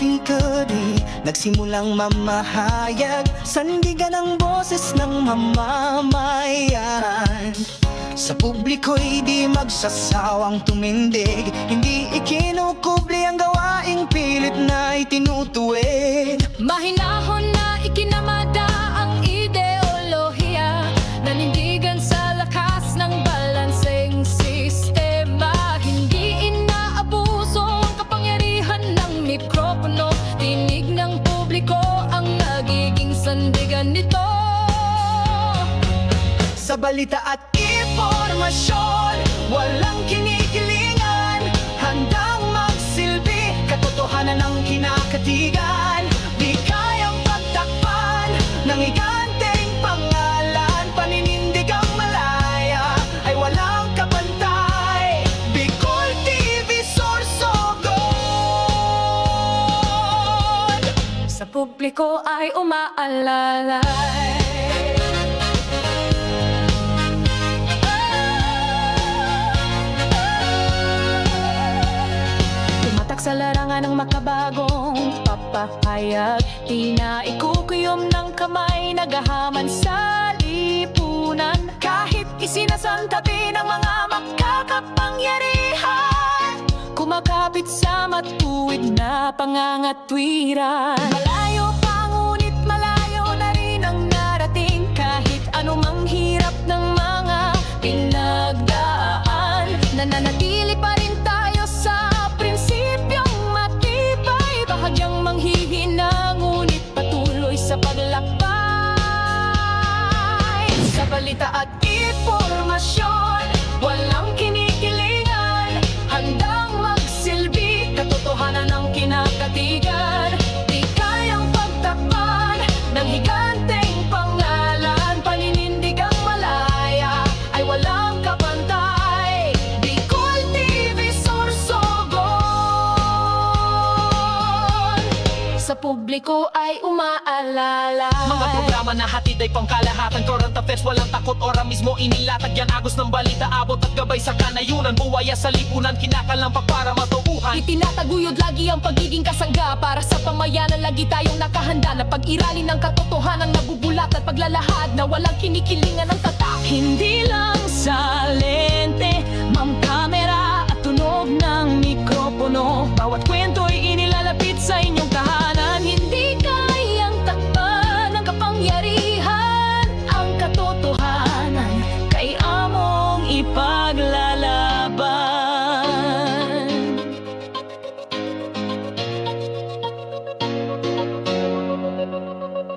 Pinkari, nagsimulang mamahayag, sandigan ang boses ng mamamayan. Sa publiko'y di magsasawang tumindig, hindi ikinukubli ang gawaing pilit na itinutuwid. Mahinahon na ikinamada ang ideolohiya, nanindigan sa lakas ng balanseng sistema. Hindi inaabuso ang kapangyarihan ng mikropono, tinig ng publiko ang nagiging sandigan nito. Sa balita at impormasyon, walang kinikilingan, handang magsilbi, katotohanan ng kinakatigan. Di kayang pagtakpan ng higanteng pangalan, paninindig ang malaya ay walang kapantay. Bicol TV Sorsogon, sa publiko ay umaalalay. Sa larangan ng makabagong papahayag, di na ikukuyom ng kamay, nagahaman sa lipunan. Kahit isinasantabi ng mga makakapangyarihan, kumakapit sa matuwid na pangangatwiran. Malayo pa ngunit malayo na rin ang narating, kahit anumang hirap ng mga pinagdaan. Nananatili pa rin tayo sa prinsipyong matibay, bahagyang manghihina ngunit patuloy sa paglakbay. Sa balita at impormasyon, walang kinikilingan, handang magsilbi, katotohanan ng kinakatigan. Di kayang pagtakpan ng higanteng pangalan, paninindig ang malaya ay walang kapantay. Bicol TV Sorsogon, sa publiko ay umaalala. Mga programa na hatid ay pangkalahatan, current affairs, walang takot, ora mismo inilatag yan. Agos ng balita, abot at gabay sa kanayunan, buwaya sa lipunan, kinakalampak para matubuhan. Itinataguyod lagi ang pagiging kasangga, para sa pamayanan lagi tayong nakahanda na pag-iralin ng katotohanan, nabubulat at paglalahad na walang kinikilingan ng tatak. Hindi lang sa lente, ma'am kamera at tunog ng mikropono, bawat kwento'y inilalapit sa inyong tahanan. Hindi kayang takpan ng kapangyarihan, ang katotohanan kay among ipaglalaban.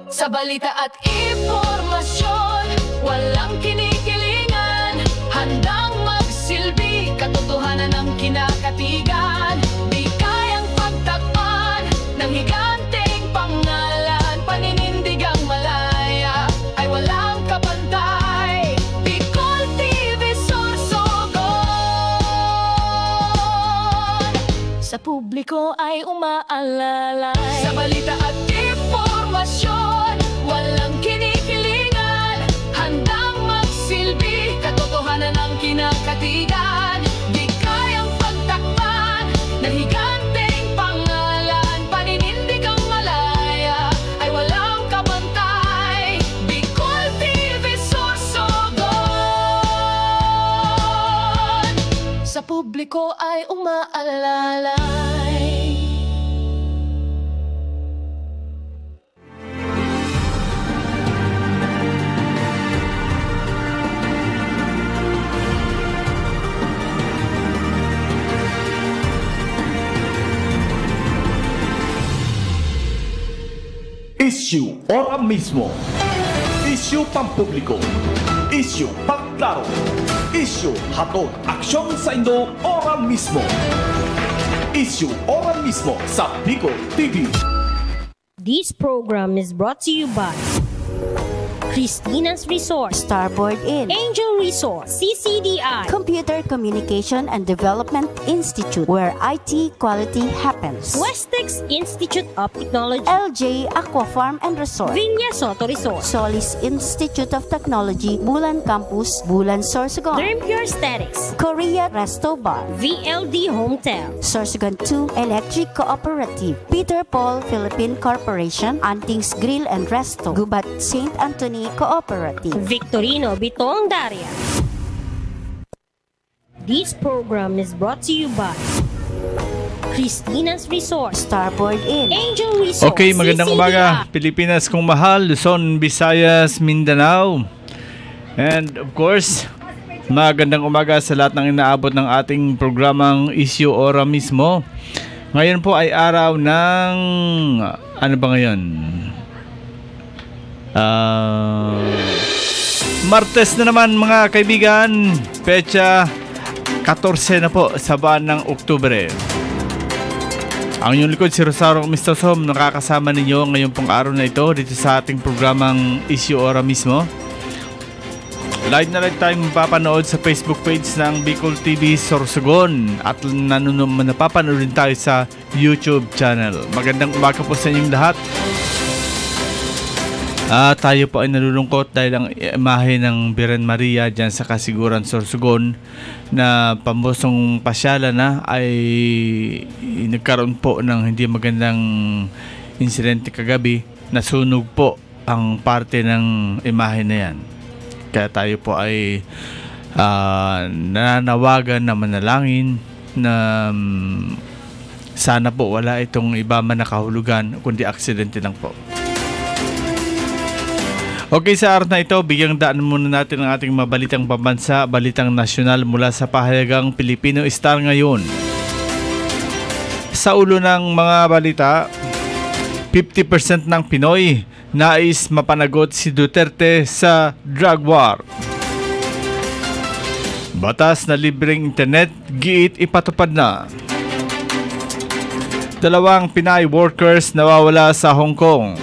Sa balita at impormasyon, walang kinikilingan, handang magsilbi, katotohanan ng kinakatigan. Di kayang pagtakpan ng higanteng pangalan, paninindig ang malaya ay walang kapantay. Bicol TV Sorsogon, sa publiko ay umaalalay. Sa balita at impormasyon, walang kinikilingan, handang magsilbi, katotohanan ng kinakatigan. Di kayang pagtakpan ng higanteng pangalan, paninindig ang malaya ay walang kapantay. Bicol TV Sorsogon, sa publiko ay umaalalay. Issue ora mismo. Issue pampubliko. Issue pagklaro. Issue hatod aksyon sa Indo ora mismo. Issue ora mismo sa Bicol TV. This program is brought to you by Christina's Resort, Starboard Inn, Angel Resort, CCDI, Computer Communication and Development Institute, where IT quality happens. Westex Institute of Technology, LJ Aqua Farm and Resort, Viña Soto Resort, Solis Institute of Technology, Bulan Campus, Bulan Sorsogon, Dream Pure Aesthetics, Korea Resto Bar, VLD Hotel, Sorsogon 2 Electric Cooperative, Peter Paul Philippine Corporation, Antings Grill and Resto, Gubat St. Anthony Cooperative. Victorino Bitong Daria. This program is brought to you by Christina's Resort, Starboard Inn, Angel Resort, Okay, magandang CCDI. umaga. Pilipinas kong mahal, Luzon, Visayas, Mindanao. And of course, magandang umaga sa lahat ng inaabot ng ating programang Issue Ora mismo. Ngayon po ay araw ng ano ba ngayon? Martes na naman mga kaibigan. Petsa 14 na po sa buwan ng Oktubre. Ang inyong likod si Rosario Mistosom, nakakasama ninyo ngayong pong araw na ito dito sa ating programang Issue Ora mismo. Live na live tayong mapapanood sa Facebook page ng Bicol TV Sorsogon at napapanood rin tayo sa YouTube channel. Magandang umaga po sa inyong lahat. Tayo po ay nalulungkot dahil ang imahe ng Birhen Maria dyan sa Kasiguran Sorsogon na pambosong pasyalan na ay nagkaroon po ng hindi magandang insidente kagabi. Nasunog po ang parte ng imahe na yan. Kaya tayo po ay nananawagan na manalangin na sana po wala itong iba man nakahulugan kundi aksidente lang po. Okay, sa araw na ito, bigyang daan muna natin ang ating mabalitang pambansa, balitang nasyonal mula sa pahayagang Pilipino Star ngayon. Sa ulo ng mga balita, 50% ng Pinoy nais mapanagot si Duterte sa drug war. Batas na libreng internet, giit ipatupad na. 2 Pinay workers nawawala sa Hong Kong.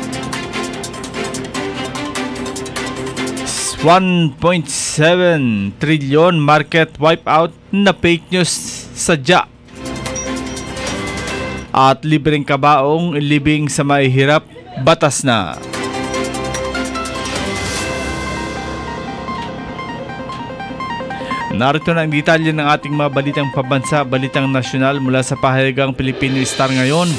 1.7 trillion market wipeout na fake news sadya. At libreng kabaong libing sa mahihirap, batas na. Narito na ang detalye ng ating mga balitang pambansa, balitang nasyonal mula sa pahayagang Pilipino Star ngayon.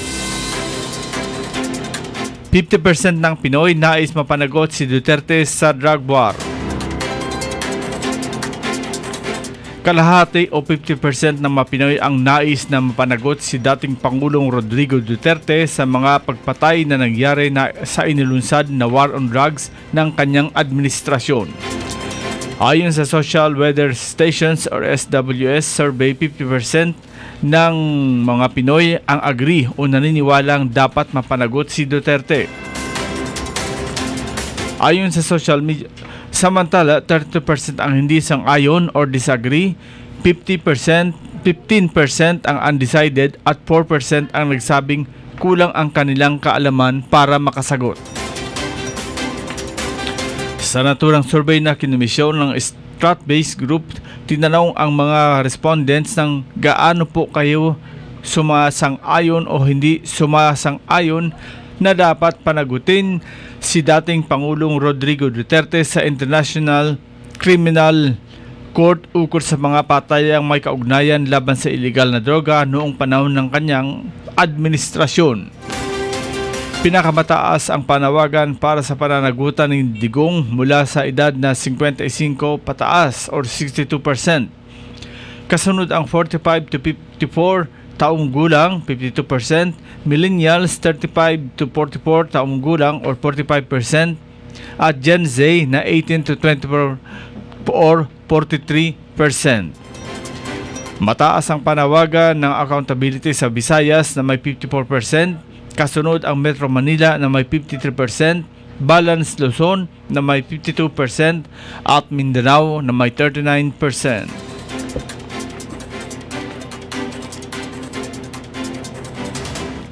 50% ng Pinoy nais mapanagot si Duterte sa drug war. Kalahati o 50% ng mga Pinoy ang nais na mapanagot si dating Pangulong Rodrigo Duterte sa mga pagpatay na nangyari sa inilunsad na war on drugs ng kanyang administrasyon. Ayon sa Social Weather Stations or SWS survey, 50% ng mga Pinoy ang agree o naniniwalang dapat mapanagot si Duterte. Ayon sa social media, samantala 32% ang hindi sang-ayon or disagree, 15% ang undecided at 4% ang nagsabing kulang ang kanilang kaalaman para makasagot. Sa naturang survey na kinomisyon ng Strat-based Group, tinanong ang mga respondents ng gaano po kayo sumasang-ayon o hindi sumasang-ayon na dapat panagutin si dating Pangulong Rodrigo Duterte sa International Criminal Court ukol sa mga patayang may kaugnayan laban sa illegal na droga noong panahon ng kanyang administrasyon. Pinakamataas ang panawagan para sa pananagutan ng digong mula sa edad na 55 pataas or 62%. Kasunod ang 45 to 54 taong gulang, 52%, millennials 35 to 44 taong gulang or 45%, at Gen Z na 18 to 24 or 43%. Mataas ang panawagan ng accountability sa Visayas na may 54%, kasunod ang Metro Manila na may 53%, Balance Luzon na may 52% at Mindanao na may 39%.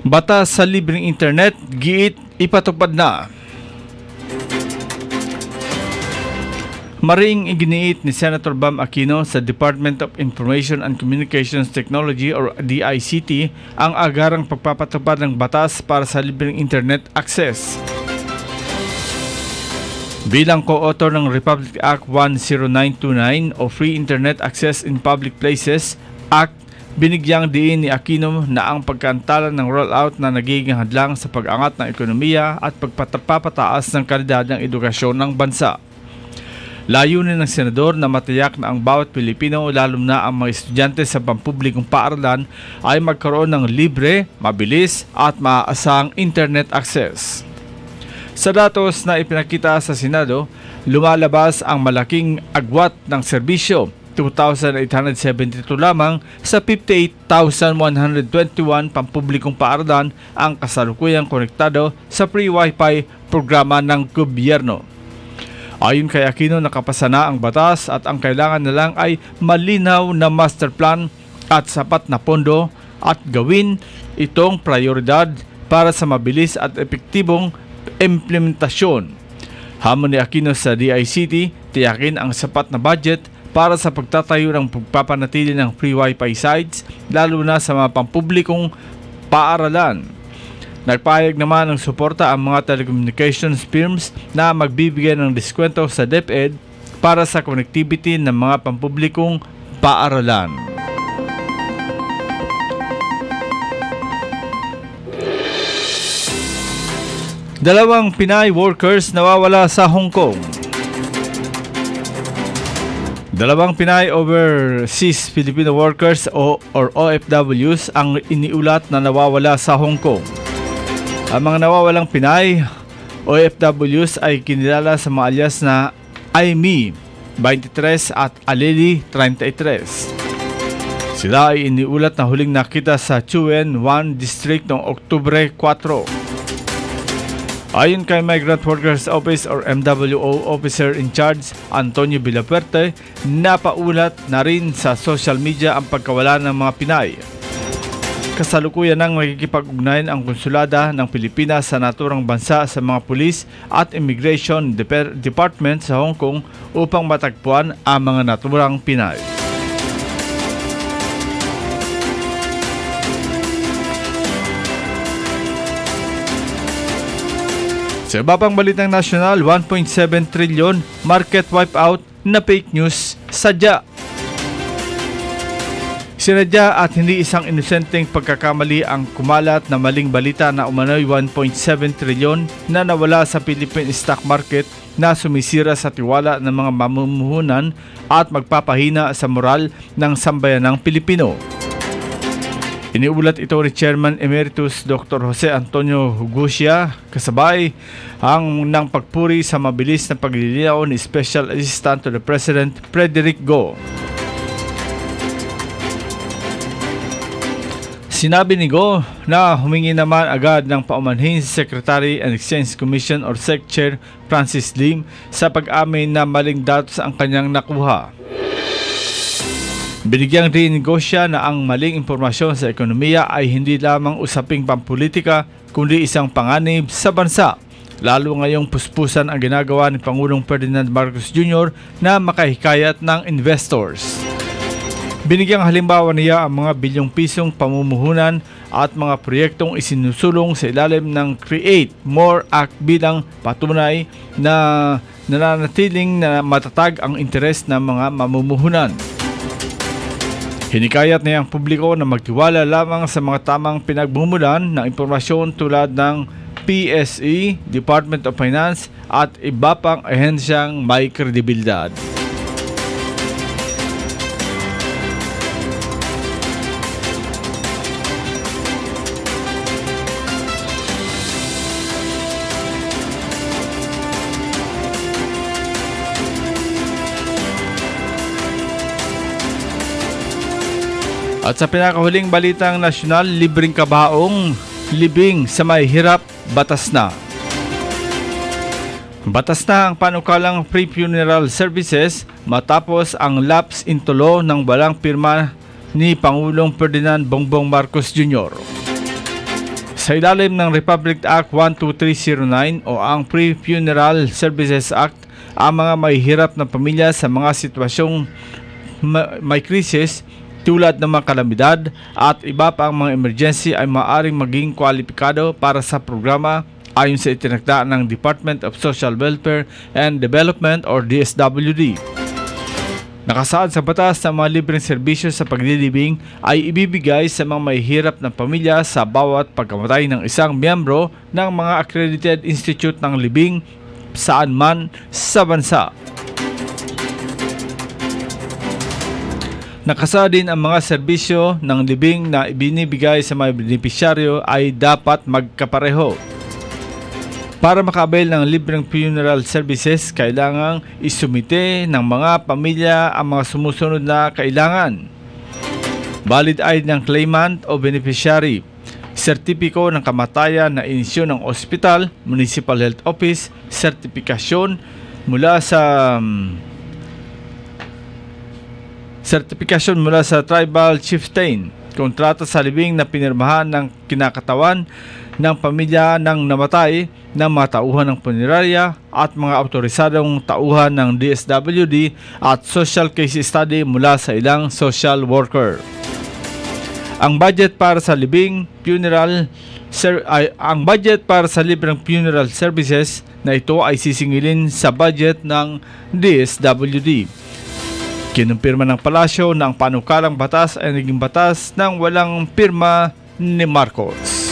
Batas sa libreng internet, giit ipatupad na. Maring iginiit ni Senator Bam Aquino sa Department of Information and Communications Technology or DICT ang agarang pagpapatupad ng batas para sa libreng internet access. Bilang co-author ng Republic Act 10929 o Free Internet Access in Public Places Act, binigyang diin ni Aquino na ang pagkaantala ng rollout na nagiging hadlang sa pag-angat ng ekonomiya at pagpapataas ng kalidad ng edukasyon ng bansa. Layunin ng senador na matiyak na ang bawat Pilipino, lalo na ang mga estudyante sa pampublikong paaralan, ay magkaroon ng libre, mabilis at maaasahang internet access. Sa datos na ipinakita sa Senado, lumalabas ang malaking agwat ng serbisyo, 2,872 lamang sa 58,121 pampublikong paaralan ang kasalukuyang konektado sa free Wi-Fi programa ng gobyerno. Ayon kay Aquino, nakapasa na ang batas at ang kailangan na lang ay malinaw na master plan at sapat na pondo at gawin itong prioridad para sa mabilis at epektibong implementasyon. Hamon ni Aquino sa DICT, tiyakin ang sapat na budget para sa pagtatayo ng pagpapanatili ng free Wi-Fi sites, lalo na sa mga pampublikong paaralan. Nagpahayag naman ng suporta ang mga telecommunications firms na magbibigay ng diskwento sa DepEd para sa connectivity ng mga pampublikong paaralan. Dalawang Pinay workers nawawala sa Hong Kong. Dalawang Pinay overseas Filipino workers or OFWs ang iniulat na nawawala sa Hong Kong. Ang mga nawawalang Pinay OFWs ay kinilala sa mga alias na Aimee, 23 at Aleli, 33. Sila ay iniulat na huling nakita sa Chuen 1 District noong Oktubre 4. Ayon kay Migrant Workers Office or MWO Officer in Charge Antonio Villapuerte, napaulat na rin sa social media ang pagkawala ng mga Pinay. Kasalukuyan nang nakikipag-ugnayan ang konsulada ng Pilipinas sa naturang bansa sa mga pulis at Immigration Department sa Hong Kong upang matagpuan ang mga naturang Pinay. Sa iba pang balitang nasyonal, 1.7 trilyon market wipeout na fake news sadya. Sinadya at hindi isang inosenteng pagkakamali ang kumalat na maling balita na umano'y 1.7 trilyon na nawala sa Philippine stock market na sumisira sa tiwala ng mga mamumuhunan at magpapahina sa moral ng sambayanang Pilipino. Iniulat ito ni Chairman Emeritus Dr. Jose Antonio Hugusia kasabay ng pagpuri sa mabilis na paglilinaw ni Special Assistant to the President Frederick Go. Sinabi ni Go na humingi naman agad ng paumanhin sa Secretary and Exchange Commission or SEC Chair Francis Lim sa pag-amin na maling datos ang kanyang nakuha. Binigyang din ni Go siya na ang maling impormasyon sa ekonomiya ay hindi lamang usaping pampolitika kundi isang panganib sa bansa, lalo ngayong puspusan ang ginagawa ni Pangulong Ferdinand Marcos Jr. na makahikayat ng investors. Binigyang halimbawa niya ang mga bilyong pisong pamumuhunan at mga proyektong isinusulong sa ilalim ng Create More Act bilang patunay na nananatiling na matatag ang interes ng mga mamumuhunan. Hinikayat niya ang publiko na magtiwala lamang sa mga tamang pinagbumulan ng impormasyon tulad ng PSE, Department of Finance at iba pang ahensyang may kredibilidad. At sa pinakahuling balitang nasyonal, libreng kabaong, libing sa may hirap, batas na. Batas na ang panukalang pre-funeral services matapos ang lapse into law ng walang pirma ni Pangulong Ferdinand Bongbong Marcos Jr. Sa ilalim ng Republic Act 12309 o ang Pre-Funeral Services Act, ang mga mahihirap na pamilya sa mga sitwasyong may krisis tulad ng mga kalamidad at iba pa ang mga emergency ay maaaring maging kwalipikado para sa programa ayon sa itinakda ng Department of Social Welfare and Development or DSWD. Nakasaad sa batas na mga libreng serbisyo sa paglilibing ay ibibigay sa mga mahihirap na pamilya sa bawat pagkamatay ng isang miyembro ng mga accredited institute ng libing saan man sa bansa. Nakasaad din ang mga serbisyo ng libing na ibinibigay sa mga benepisyaryo ay dapat magkapareho. Para makabail ng libreng funeral services, kailangang isumite ng mga pamilya ang mga sumusunod na kailangan. Valid ID ng claimant o beneficiary, sertipiko ng kamatayan na inisyo ng ospital, municipal health office, sertifikasyon mula sa tribal chieftain, kontrata sa libing na pinirmahan ng kinakatawan ng pamilya ng namatay ng mga tauhan ng punerarya at mga autorisadong tauhan ng DSWD at social case study mula sa ilang social worker. Ang budget para sa libreng funeral services na ito ay sisingilin sa budget ng DSWD. Kinumpirma ng palasyo na ang panukalang batas ay naging batas ng walang pirma ni Marcos.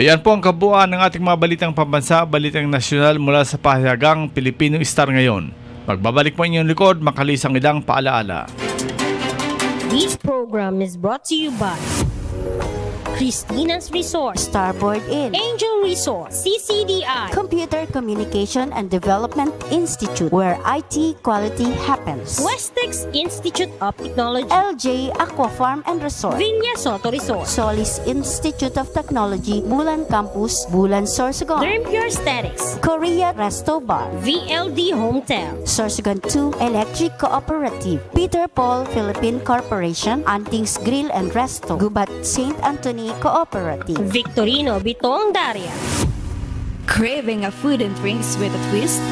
Ayan po ang kabuuan ng ating mga balitang pambansa, balitang nasyonal mula sa pahayagang Pilipino Star ngayon. Magbabalik po inyong likod, makalisang ilang paalaala. This program is brought to you by Christina's Resort, Starboard Inn, Angel Resort, CCDI, Computer Communication and Development Institute, where IT quality happens. Westex Institute of Technology, LJ Aqua Farm and Resort, Viña Soto Resort, Solis Institute of Technology, Bulan Campus, Bulan Sorsogon, Dermpure Aesthetics, Korea Resto Bar, VLD Hotel, Sorsogon 2 Electric Cooperative, Peter Paul Philippine Corporation, Antings Grill and Resto, Gubat St. Anthony Cooperative, Victorino Bitong Daria. Craving a food and drinks with a twist?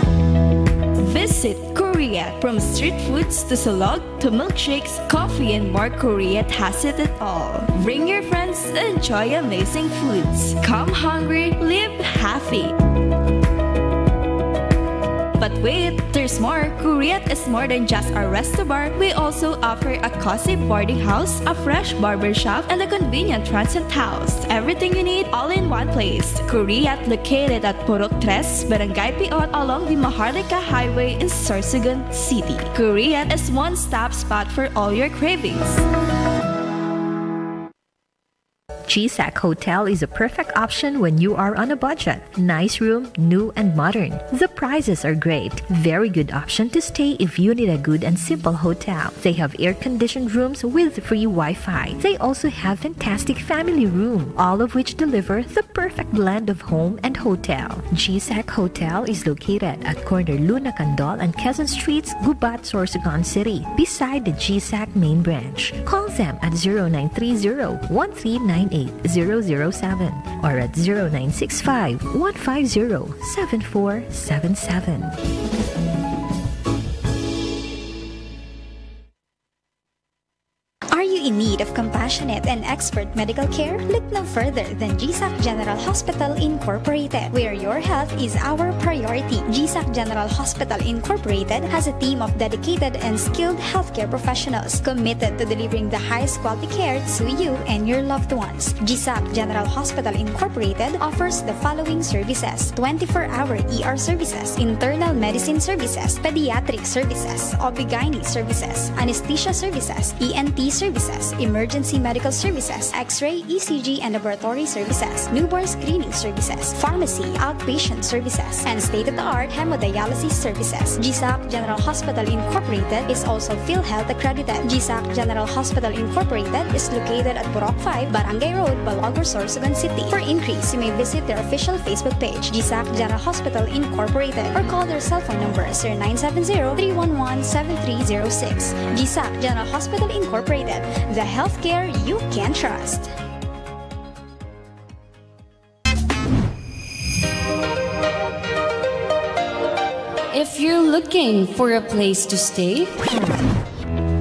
Visit Korea. From street foods to salad to milkshakes, coffee and more, Korea has it all. Bring your friends and enjoy amazing foods. Come hungry, live happy. But wait, there's more. Korea is more than just a resto bar. We also offer a cozy boarding house, a fresh barber shop, and a convenient transit house. Everything you need all in one place. Korea, located at Purok 3, Barangay Piot, along the Maharlika Highway in Sorsogon City. Korea is one-stop spot for all your cravings. GSAC Hotel is a perfect option when you are on a budget. Nice room, new and modern. The prices are great. Very good option to stay if you need a good and simple hotel. They have air-conditioned rooms with free Wi-Fi. They also have fantastic family room, all of which deliver the perfect blend of home and hotel. GSAC Hotel is located at corner Luna Candol and Quezon Streets, Gubat, Sorsogon City, beside the GSAC main branch. Call them at 0930-1398-007 or at 0965-150-7477. Are you in need of compassionate and expert medical care? Look no further than GSAC General Hospital Incorporated, where your health is our priority. GSAC General Hospital Incorporated has a team of dedicated and skilled healthcare professionals committed to delivering the highest quality care to you and your loved ones. GSAC General Hospital Incorporated offers the following services: 24-hour ER services, internal medicine services, pediatric services, OB/GYN services, anesthesia services, ENT services, emergency medical services, X-ray, ECG, and laboratory services, newborn screening services, pharmacy, outpatient services, and state-of-the-art hemodialysis services. GSAC General Hospital Incorporated is also PhilHealth accredited. GSAC General Hospital Incorporated is located at Purok 5, Barangay Road, Balagor, Sorsogon City. For inquiries, you may visit their official Facebook page, GSAC General Hospital Incorporated, or call their cell phone number 0970-311-7306. GSAC General Hospital Incorporated, the healthcare you can trust. if you're looking for a place to stay,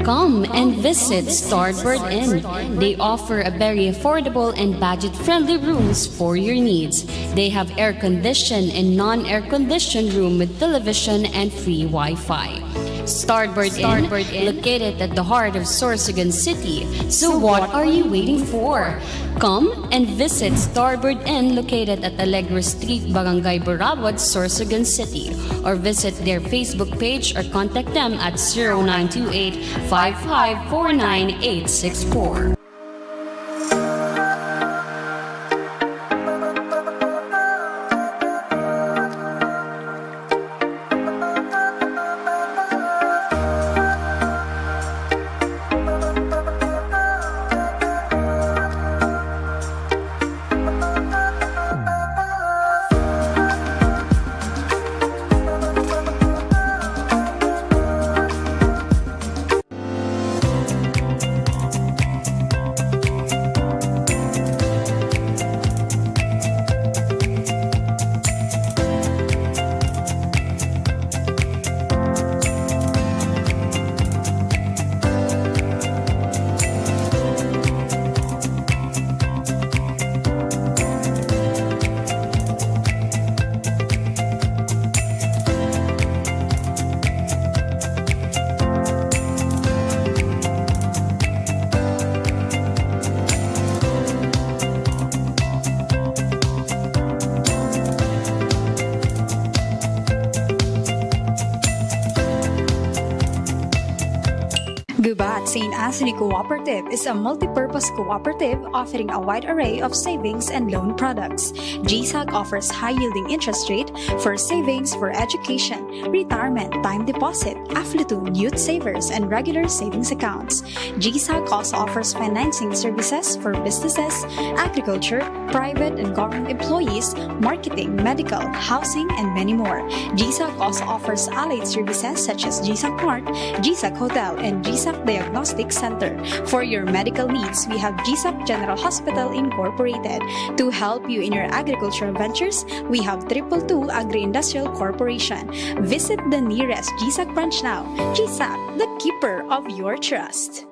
come and visit Starboard Inn. They offer a very affordable and budget-friendly rooms for your needs. They have air-conditioned and non-air-conditioned room with television and free Wi-Fi. Starboard Inn, located at the heart of Sorsogon City. So what are you waiting for? Come and visit Starboard Inn located at Alegre Street, Barangay Borabot, Sorsogon City. Or visit their Facebook page or contact them at 0928-5549-864. Gubat St. Anthony Cooperative is a multi-purpose cooperative offering a wide array of savings and loan products. GSAC offers high-yielding interest rate for savings for education, retirement, time deposit, affluent, youth savers, and regular savings accounts. GSAC also offers financing services for businesses, agriculture, private and government employees, marketing, medical, housing, and many more. GSAC also offers allied services such as GSAC Mart, GSAC Hotel, and GSAC Diagnostic Center. For your medical needs, we have GSAC General Hospital Incorporated. To help you in your agricultural ventures, we have 222 Agri-Industrial Corporation. Visit the nearest GSAC branch now. GSAC, the keeper of your trust.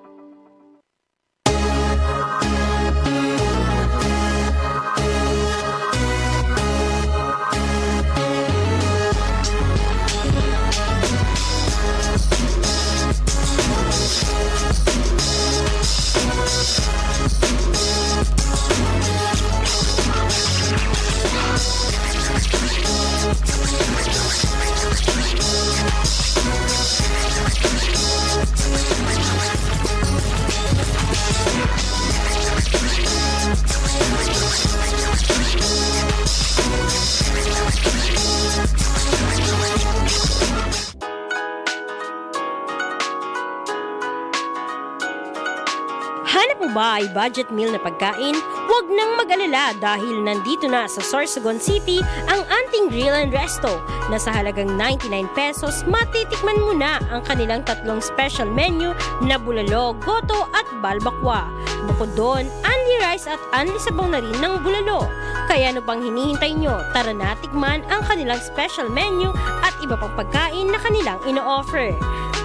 Hanap mo ba ay budget meal na pagkain? Huwag nang mag-alala dahil nandito na sa Sorsogon City ang Anting Grill and Resto na sa halagang 99 pesos matitikman mo na ang kanilang tatlong special menu na bulalo, goto at balbakwa. Bukod doon, only rice at only sabaw na rin ng bulalo. Kaya ano pang hinihintay nyo? Tara na tikman ang kanilang special menu at iba pang pagkain na kanilang ino-offer.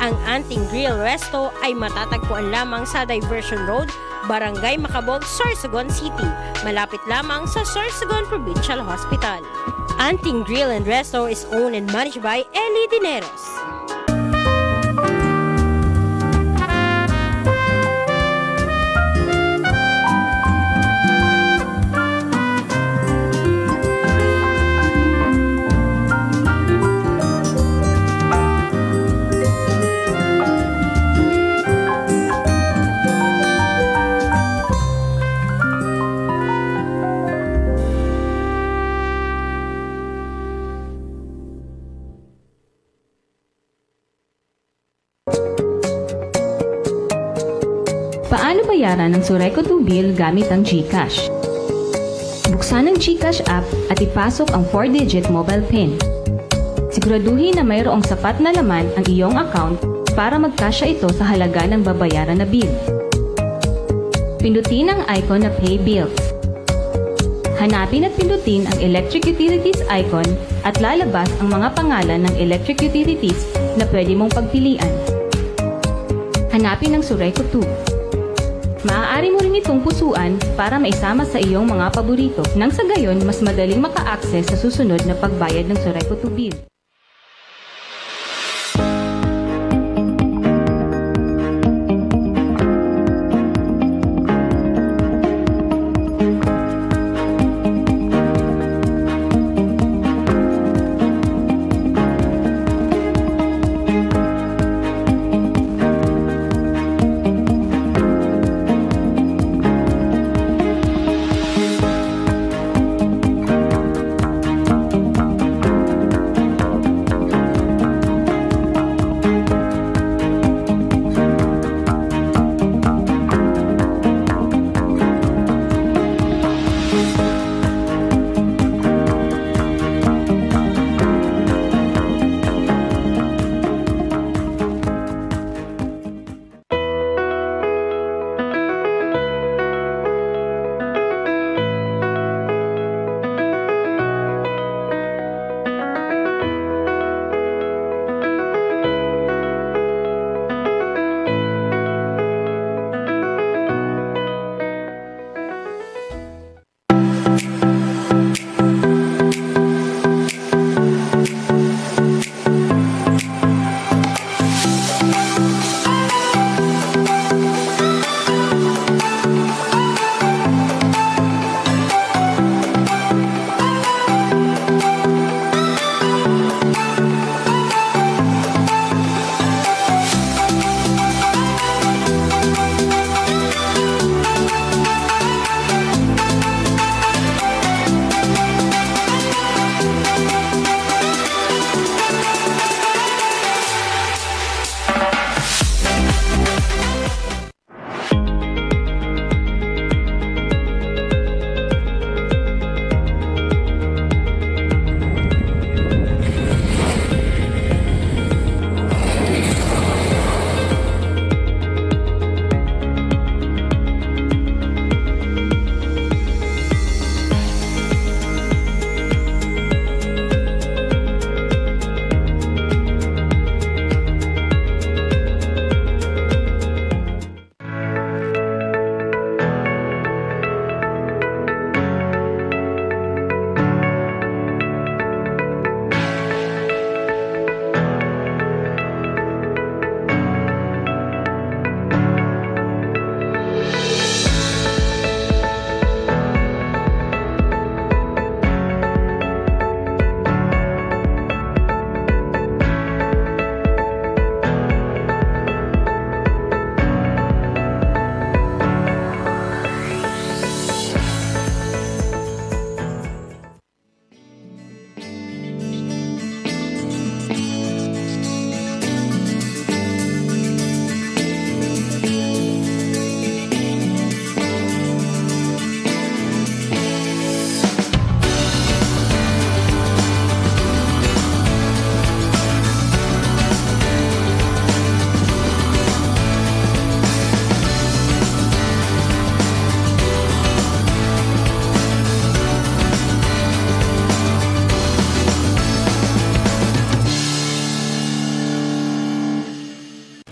Ang Anting Grill Resto ay matatagpuan lamang sa Diversion Road, Barangay Macabog, Sorsogon City. Malapit lamang sa Sorsogon Provincial Hospital. Anting Grill and Resto is owned and managed by Eli Dineros. Paano bayaran ng Sureko 2 bill gamit ang GCash? Buksan ang GCash app at ipasok ang 4-digit mobile PIN. Siguraduhin na mayroong sapat na laman ang iyong account para magkasya ito sa halaga ng babayaran na bill. Pindutin ang icon na Pay Bills. Hanapin at pindutin ang Electric Utilities icon at lalabas ang mga pangalan ng electric utilities na pwede mong pagpilian. Hanapin ang Surayco 2. Maaari mo rin itong pusuan para maisama sa iyong mga paborito nang sa gayon mas madaling maka-access sa susunod na pagbayad ng Surayco 2 bill.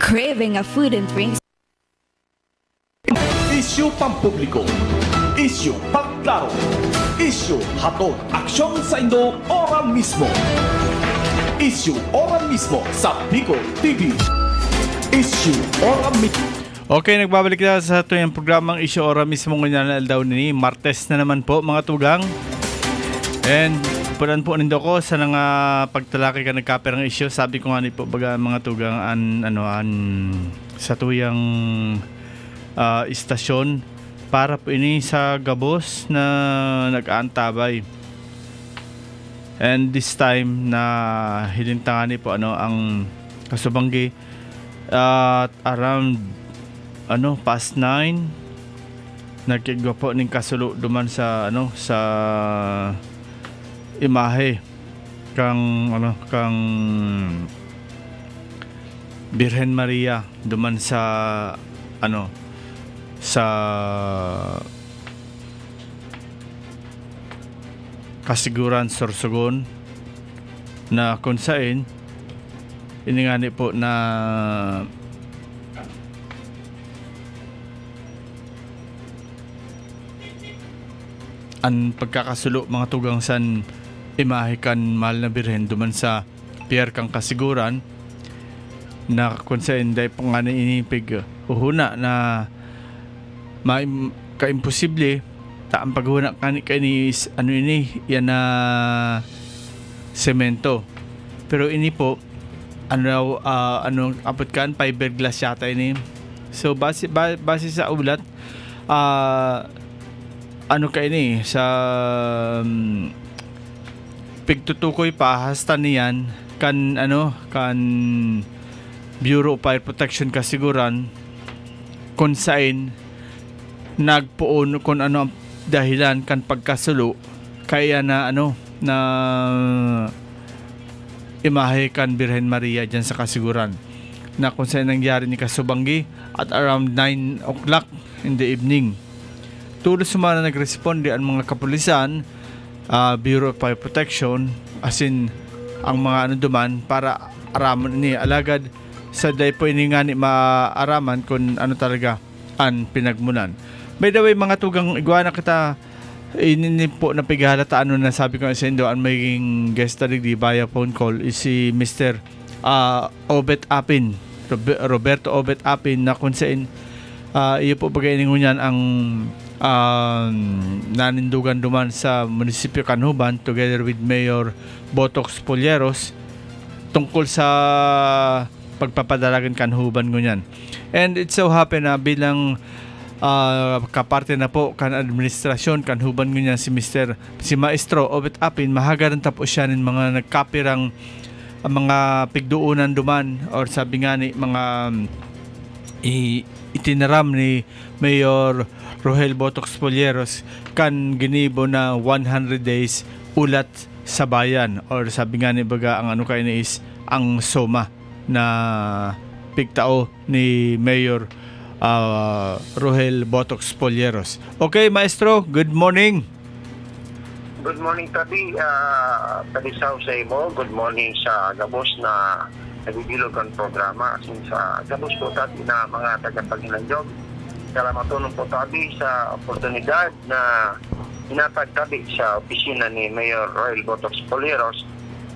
Craving a food and drinks. Isyu pampubliko, isyu pagklaro, isyu hatod aksyon sa Indo ora mismo. Isyu ora mismo sa Bicol TV. Isyu ora mismo. Okay, nagbabalik na sa tuyang programang Isyu Ora Mismo ngayon na daw ni Martes na naman po mga tugang. And punan po nindo ko sa nga pagtalaki ka nagkaper ng isyu. Sabi ko nga ni po baga mga tugang sa tuyang istasyon para po ini sa gabos na nag-aantabay. And this time na hilintangan ni po ang kasubanggi at around past 9 nagkigwa po ning kasulo duman sa sa imahe kang Birhen Maria duman sa sa kasiguran Sorsogon na kung saan iningani po na ang pagkakasulo mga tugang san imahikan mahal na birhen duman sa pier kang kasiguran na kung saan dahil po nga na inipig uhuna na ka-imposible taang paghuna kani ano ini yan na semento pero ini po anong apot kan fiberglass yata ini so base sa ulat ano ka ini sa pigtutukoy pa hasta niyan kan Bureau of Fire Protection kasiguran kung saan nagpuon kung ano ang dahilan kan pagkasulo kaya na na imahe kan Birhen Maria dyan sa kasiguran na kung saan nangyari ni Kasubanggi at around 9 o'clock in the evening. Tulos sumana nagresponde ang mga kapulisan, Bureau of Fire Protection, as in ang mga duman para araman ni alagad sa day po ini nga ni maaraman kung ano talaga ang pinagmulan. By the way, mga tugang iguana kita inini po na pighalata na sabi ko sa inyo ang maging guest di via phone call is si Mr. Obet Apin, Roberto Obet Apin na kung saan iyo po pag-iningon niyan ang nanindugan duman sa munisipyo Canhuban together with Mayor Botox Polleros tungkol sa pagpapadalagan Canhuban ngunyan. And it so happen na bilang kaparte na po kan administrasyon Canhuban ngunyan si Maestro Obet Apin mahagaran tapos siya ng mga nagkapirang mga pigduunan duman or sabi nga ni mga itinaram ni Mayor Rohel Botox Polleros kan ginibo na 100 days ulat sa bayan or sabi nga ni baga ang ano kayo is ang SOMA na pigtao ni Mayor Rohel Botox Polleros. Okay, Maestro, good morning. Good morning, Tabi. Palisaw sa imo. Good morning sa gabos na nabibilog ang programa. Asin sa gabos po, Tabi, na mga tagapaghinanjog. Salamatulong po, Tabi, sa oportunidad na inatag, Tabi, sa opisina ni Mayor Rohel Botox Polleros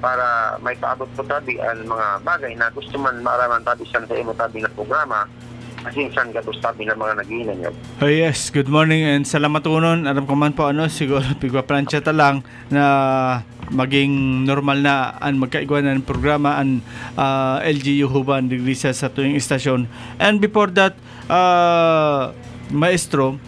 para may paabot po, Tabi, ang mga bagay na gusto man maaraman, Tabi, sa imo, Tabi, na programa. Asin saan gabos, Tabi, na mga naghihinanjog. Oh yes, good morning and salamat unon. Alam ko man po siguro pigwa-plancha ta lang na maging normal na ang magkaigwanan ng programa ang LGU Huban Digrisa sa tuwing istasyon. And before that, Maestro,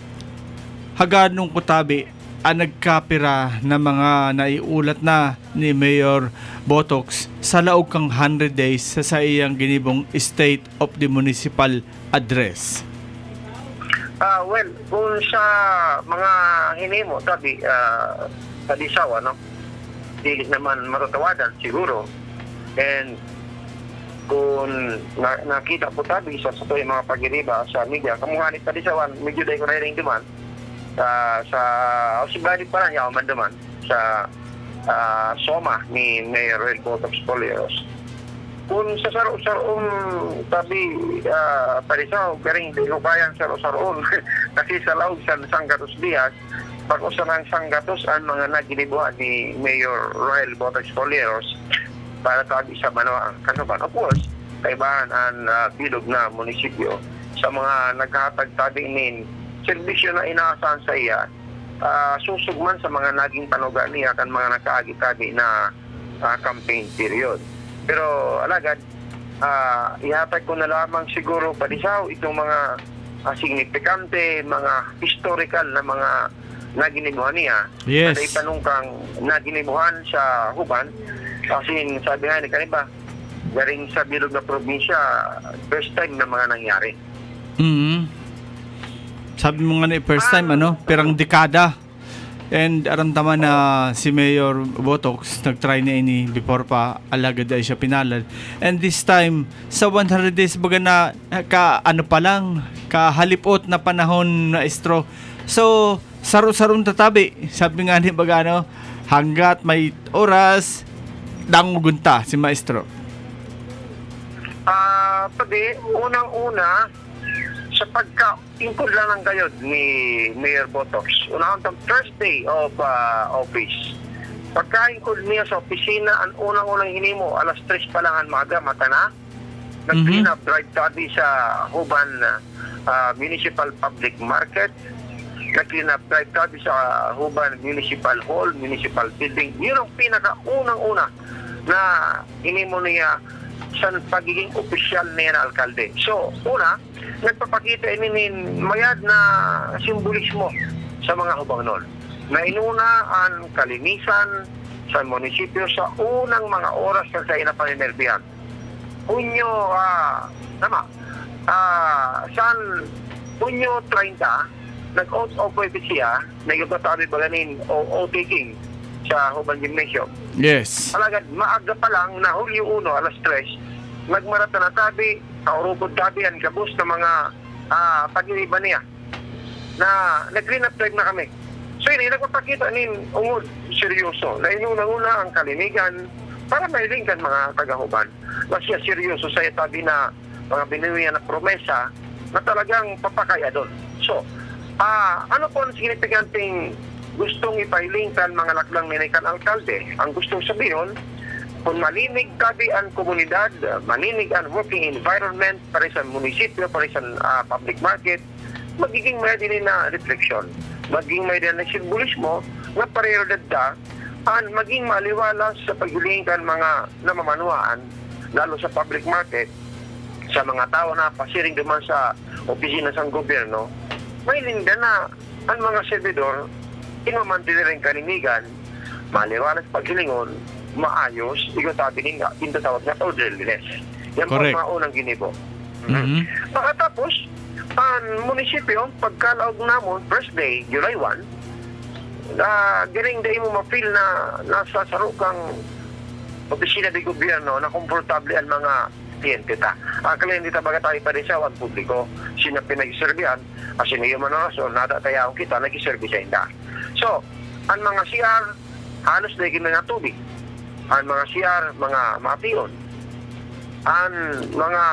haganong ko, Tabi, ang nagkapira na mga naiulat na ni Mayor Botox sa laog kang 100 days sa iyang ginibong State of the Municipal Address. Well, kung sa mga hinimo, Tabi, Palisaw, dili naman marutawadan siguro. And kung nakita po, Tabi, sa tuwing mga pagiriba sa media, kamuhanit Palisawan, medyo dahil ko na rin duman, sa Ausibalik pa lang yaman duman sa SOMA ni Mayor Rohel Botox Polleros. Kung sa saro-saroon, Tabi, Palisaw, pero hindi ko kayang saro-saroon kasi sa laog sa Sanggatos Diaz, pag usa ng Sanggatos ang mga naginibuhan ni Mayor Rohel Botox Polleros para, Tabi, sa Canhuban. Of course, kaibahan ang bilog na munisipyo sa mga naghahatag, Tabi, nin serbisyo na inaasahan sa iya, susugman sa mga naging panuga niya kan mga nakaagi-tabi na campaign period. Pero alagad, ihatag ko na lamang siguro, Palisaw, itong mga signifikante, mga historical na mga naginibuhan niya. Yes. At ipanungkang naginibuhan sa Huban. Kasi sabi nga ni Kaniba, garing sa bilog na probinsya, first time na mga nangyari. Sabi mo nga na first time, pirang dekada. And aramdaman na si Mayor Botox nag-try na ini before pa alagad ay siya pinalad. And this time, sa 100 days baga na kahalipot na panahon na Maestro. So, saro-sarong tatabi. Sabi nga ni baga hanggat may oras, dangugunta si Maestro. Pwede, unang-una, sa pagka-ingkod lang ng gayod ni Mayor Botox, unang first day of office, pagka-ingkod niya sa opisina, ang unang-unang hinimo, alas 3 pa lang ang maaga, mata na, nag-clean up drive tabi sa Huban Municipal Public Market, nag-clean up drive tabi sa Huban Municipal Hall, Municipal Building. Yun ang pinaka-unang-una na hinimo niya sa pagiging opisyal niya na alkalde. So, una, nagpapakita ini mayad na simbolismo sa mga hubangnon na inuna ang kalinisan sa munisipyo sa unang mga oras na sa inapaninirbihan. Hunyo, Hunyo 30, nag-out of siya, nagpapatabi ba ganin o taking sa Huban Gymnasium. Yes. Alagad, maaga pa lang na Hulyo 1, alas 3, nagmarata na tabi, kaurupod tabi, ang gabos na mga pag-iiba niya na nag-clean up drive na kami. So yun, nagpapakita ungod, seryoso, na inunang-una ang kalinigan para mailingkan mga taga-Huban. Mas siya seryoso sa tabi na mga binuwian na promesa na talagang papakaya doon. So, ano po ang signifikanting gustong ipailingkan mga laklang ninikan alkalde? Ang gustong sabihin, kung malinig tabi ang komunidad, malinig ang working environment para sa munisipyo, para sa public market, magiging may din na reflection, magiging may din na simbolismo na prioridad ang maging maliwalas sa paglingkan mga namamanuan, lalo sa public market, sa mga tao na pasiring duman sa opisina ng gobyerno, may linda na ang mga servidor inumantin rin kalinigan, maliwalas paghilingon, maayos, igotabiling nga, tinatawag na orderliness. Yan po mga unang ginibo. Pagkatapos, ang munisipyo, pagkalaog namon, first day, July 1, galing day mo ma-feel na nasa sarukang opisina de gobyerno na komportable ang mga kliyente ta. Kliyente ta baga tayo pa rin sa publiko. Sina pinag-serbihan, kasi niyo man so nada tayo kita, nag-serbi sa inda. So, ang mga CR, halos na na tubig. Ang mga CR, mga mation. Ang mga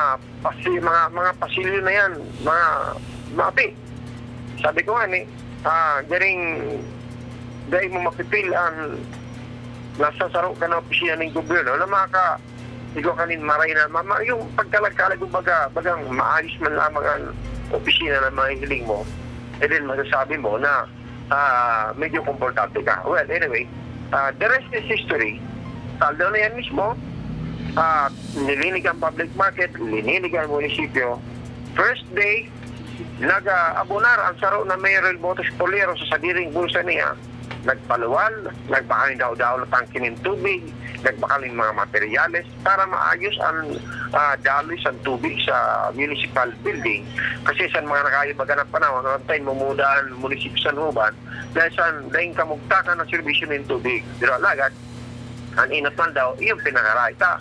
pasilyo na yan, mga maapi. Sabi ko nga dahil mo mapipil ang nasa sarok ka na opisina ng gobyerno na ikaw kanin maray na yung pagkalag-kalag bagang maayos man lamang ang opisina na mga hiling mo, then masasabi mo na medyo komportable ka. Well, anyway, the rest is history. Saldo na yan mismo, nilinig ang public market, lininig ang munisipyo. First day, nag-abonar ang saro na Mayor Botox Polero sa sadiring bulsa niya. Nagpaluwal, nagpakalin daw na tangkin ng tubig, nagpakalin mga materyales para maayos ang dalis ang tubig sa municipal building. Kasi sa mga nakaibagan ng panahon, tayo mamudaan munisipyo sa Huban, dahil kamugtakan ng servisyo ng tubig. Pero alagad, ang inat man daw, yung pinangaraita.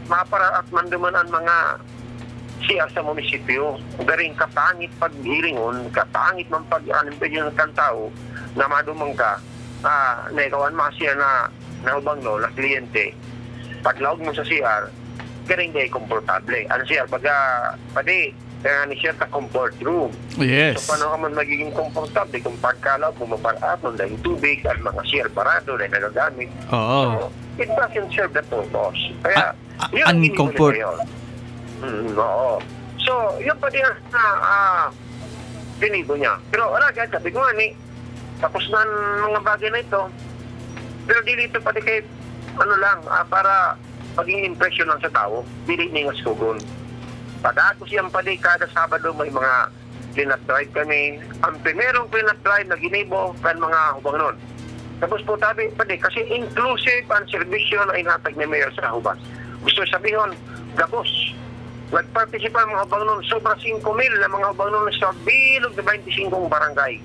Mapara at manduman ang mga siya sa munisipyo. Garing kapangit paghiringon, kapangit man pag-animpedyon ng tao, na madumang ka, na ikaw ang mga siya na ubangno, na kliyente, paglaog mo sa CR, garing day komportable. Ano CR, kaya ni siya ta comfort room. Yes. So, paano ka man magiging komportable kung pagkalaog mo maparapon dahil tubig at mga CR parado na nagagamit. Oo. So, it doesn't serve the purpose. Kaya, ang comfort. Oo. So, yun pa din pinigo niya. Pero wala, guys, sabi ko nga tapos na mga bagay na ito. Pero dito pati kay para maging impression lang sa tao, dili ni nga sugon. Pagkako siyang pati kada Sabado may mga clean-up drive kami. Ang primerong clean-up drive na ginibo kan mga hubangnon. Tapos po tabi pati kasi inclusive ang servisyo na inhatag ni Mayor sa Huban. Gusto sabihin, gabos. Nagpartisipa ang mga hubangnon, sobra 5,000 na mga hubangnon sa bilog na 25 barangay.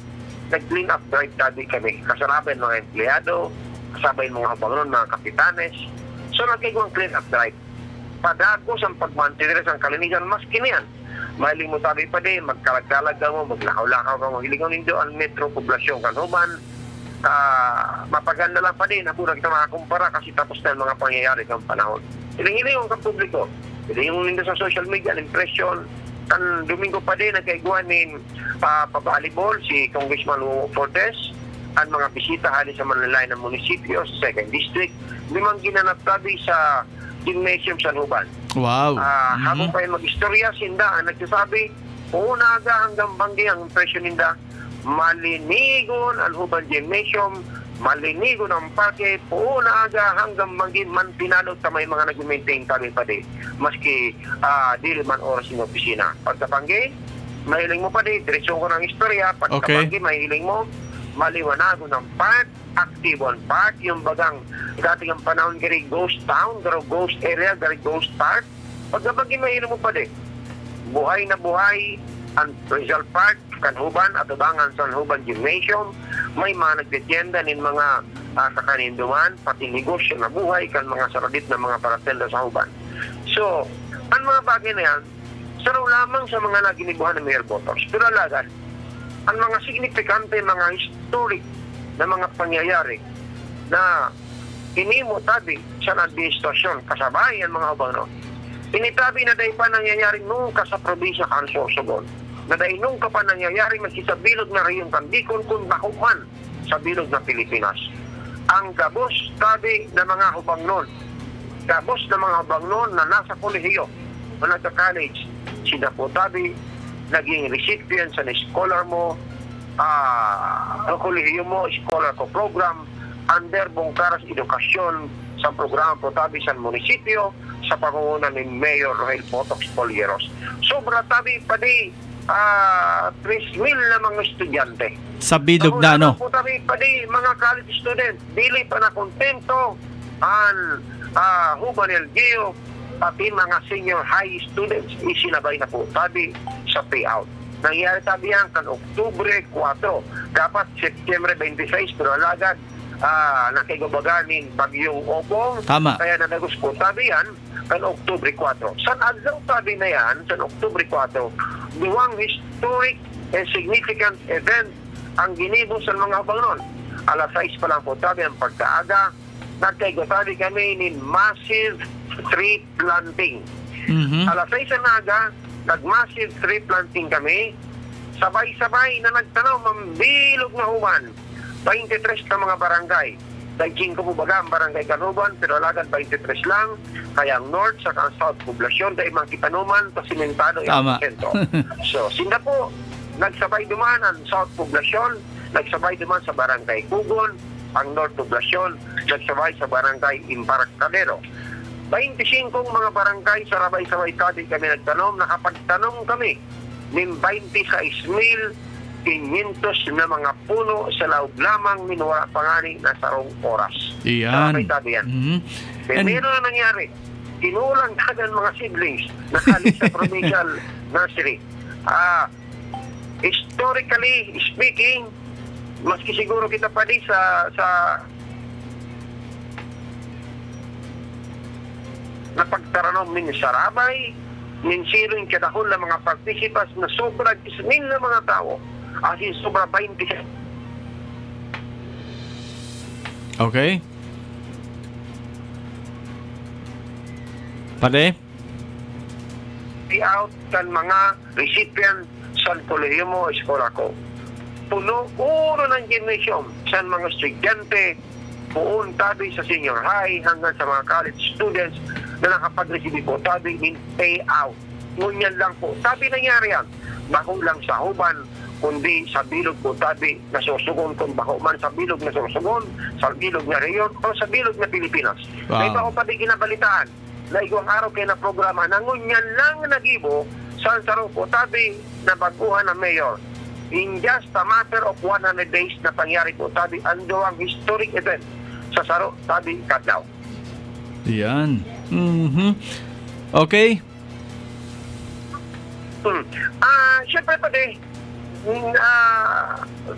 Nag-clean up drive tabi kami. Kasarabay mga empleyado, kasabay mga hubangnon, mga kapitanes. So nagkigwang clean up drive. Padagos ang pagmantinir sa kalinigan, mas kiniyan. Mahiling mo tabi pa din, magkalag-kalag ka mo, maglakaw-lakaw ka mo, hilingon nindo ang metro poblasyon kan Huban. mapaganda lang pa din kung kita makakumpara kasi tapos na ang mga pangyayari ng panahon. Hiling-hiling yung kapubliko. Hiling yung sa social media, impression. Kan Domingo pa din nagkaiguan ni pabalibol si Congressman Fortes ang mga bisita hali sa Manlalay ng munisipyo sa 2nd District. Limang ginanap tabi sa gymnasium San Juban. Wow. Habang pa yung mag-istorya, sinda ang nagsasabi, una aga hanggang banggi ang impression ninda, malinigon ang Juban Gymnasium, malinigon ang parke, una aga hanggang banggi man pinalot sa may mga nag-maintain kami pa din. Maski dili man oras yung opisina. Pagkabanggi, mahiling mo pa din, diretsyon ko ng istorya, pagkabanggi, mahiling mo, maliwanago ng park, active park, yung bagang dating ang panahon gari ghost town, ghost area, gari ghost park. Pagkabanggi, mahiling mo pa din. Buhay na buhay ang Rizal Park, Kanhuban at Ubangan San Juban Gymnasium. May mga nagtitienda ng mga kakaninduman, pati negosyo na buhay kan mga saradit na mga paratenda sa Juban. So, ang mga bagay na yan, saraw lamang sa mga naginibuhan ng mayor voters. Pero alagad, ang mga signifikante, mga historic na mga pangyayari na inimo tabi sa administrasyon, kasabay ang mga ubang initabi na dahil pa nangyayari nung ka sa probinsya kan Sorsogon. Na dahil nung ka pa nangyayari sa bilog na riyong kandikon kung bakuman sa bilog na Pilipinas. Ang gabos tabi na mga hubang nun. Gabos na mga hubang nun na nasa kolehiyo o nagka-college. Sina po tabi naging recipient sa scholar mo, ang kolehiyo mo, scholar ko program, under Bongkaras Edukasyon sa programa po tabi sa munisipyo sa pangunguna ni Mayor Rohel Potox Polieros. Sobra tabi pa di 3,000 na mga estudyante. Sa bilog na ano? Po tabi pa di mga college student. Dili pa na kontento ang Juban LGU pati mga senior high students isinabay na po tabi sa payout. Nangyari tabi yan kan Oktubre 4. Dapat September 26 pero alagad nakigubaganin bagyong Obong. Tama. Kaya nadagos po tabi yan kan Oktubre 4. San adlaw tabi na yan, sa Oktubre 4, duwang historic and significant event ang ginibo sa mga habang nun. Alas 6 pa lang po tabi ang pagkaaga, nagkaigutabi kami ni massive tree planting. Alas 6 ang aga, nag-massive tree planting kami, sabay-sabay na nagtanaw, mambilog na human, 23 na mga barangay. Dahil ko po baga ang barangay Kanuban, pero alagad 23 lang. Kaya ang north sa ang south poblasyon, dahil mga kitanuman, pasimentado yung sentro. So, sinda po, nagsabay duman ang south poblasyon, nagsabay duman sa barangay Kugon, ang north poblasyon, nagsabay sa barangay Imbarcadero. 25 mga barangay sa rabay-sabay kadi kami nagtanom, nakapagtanom kami ng 26,500 na mga puno sa laog lamang minuwa pangani na sarong oras. Iyan. Pero meron na nangyari. Kinulang dagan mga siblings na kalis sa provincial nursery. Historically speaking, maski siguro kita pa di sa napagtaranom min sarabay, min siring kadahol na mga participants na sobra 10,000 na mga tao. Asin sobra 20. Okay. Pare? Out kan mga recipient sa kolehiyo mo, eskola ko. Puno-uno ng gymnasium sa mga estudyante, buon tabi sa senior high hanggang sa mga college students na nakapag-receive po tabi in payout. Ngunyan lang po. Tabi nangyari yan. Bako lang sa Juban, kundi sa bilog po tabi na susugon kung bako man sa bilog na susugon, sa bilog na reyon, o sa bilog na Pilipinas. May bako pa di kinabalitaan na igwang araw kayo na programa na ngunyan lang nagibo sa saro po tabi na baguhan ng mayor. In just a matter of 100 days na pangyari po tabi ando ang historic event sa saro tabi Kadlaw. Yan. Okay. Siyempre pa di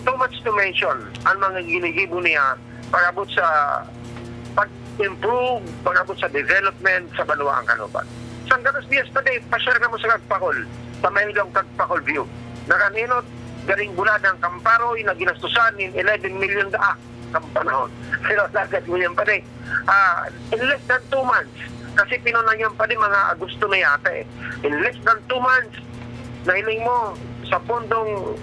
too much to mention ang mga ginigibo niya pag-abot sa pag-improve, pag-abot sa development sa Banuang Kanuban. Sa gatas dias pa di, pa-share ka mo sa Kagpakol, pamahilang Kagpakol view. Nakaninot, galing bulad ng Kamparoy na ginastusan in 11 million kang panahon. Pero agad mo yan pa rin. In less than 2 months, kasi pinunan yan pa rin mga Agosto na yata eh. In less than 2 months, nahiling mo sa pondong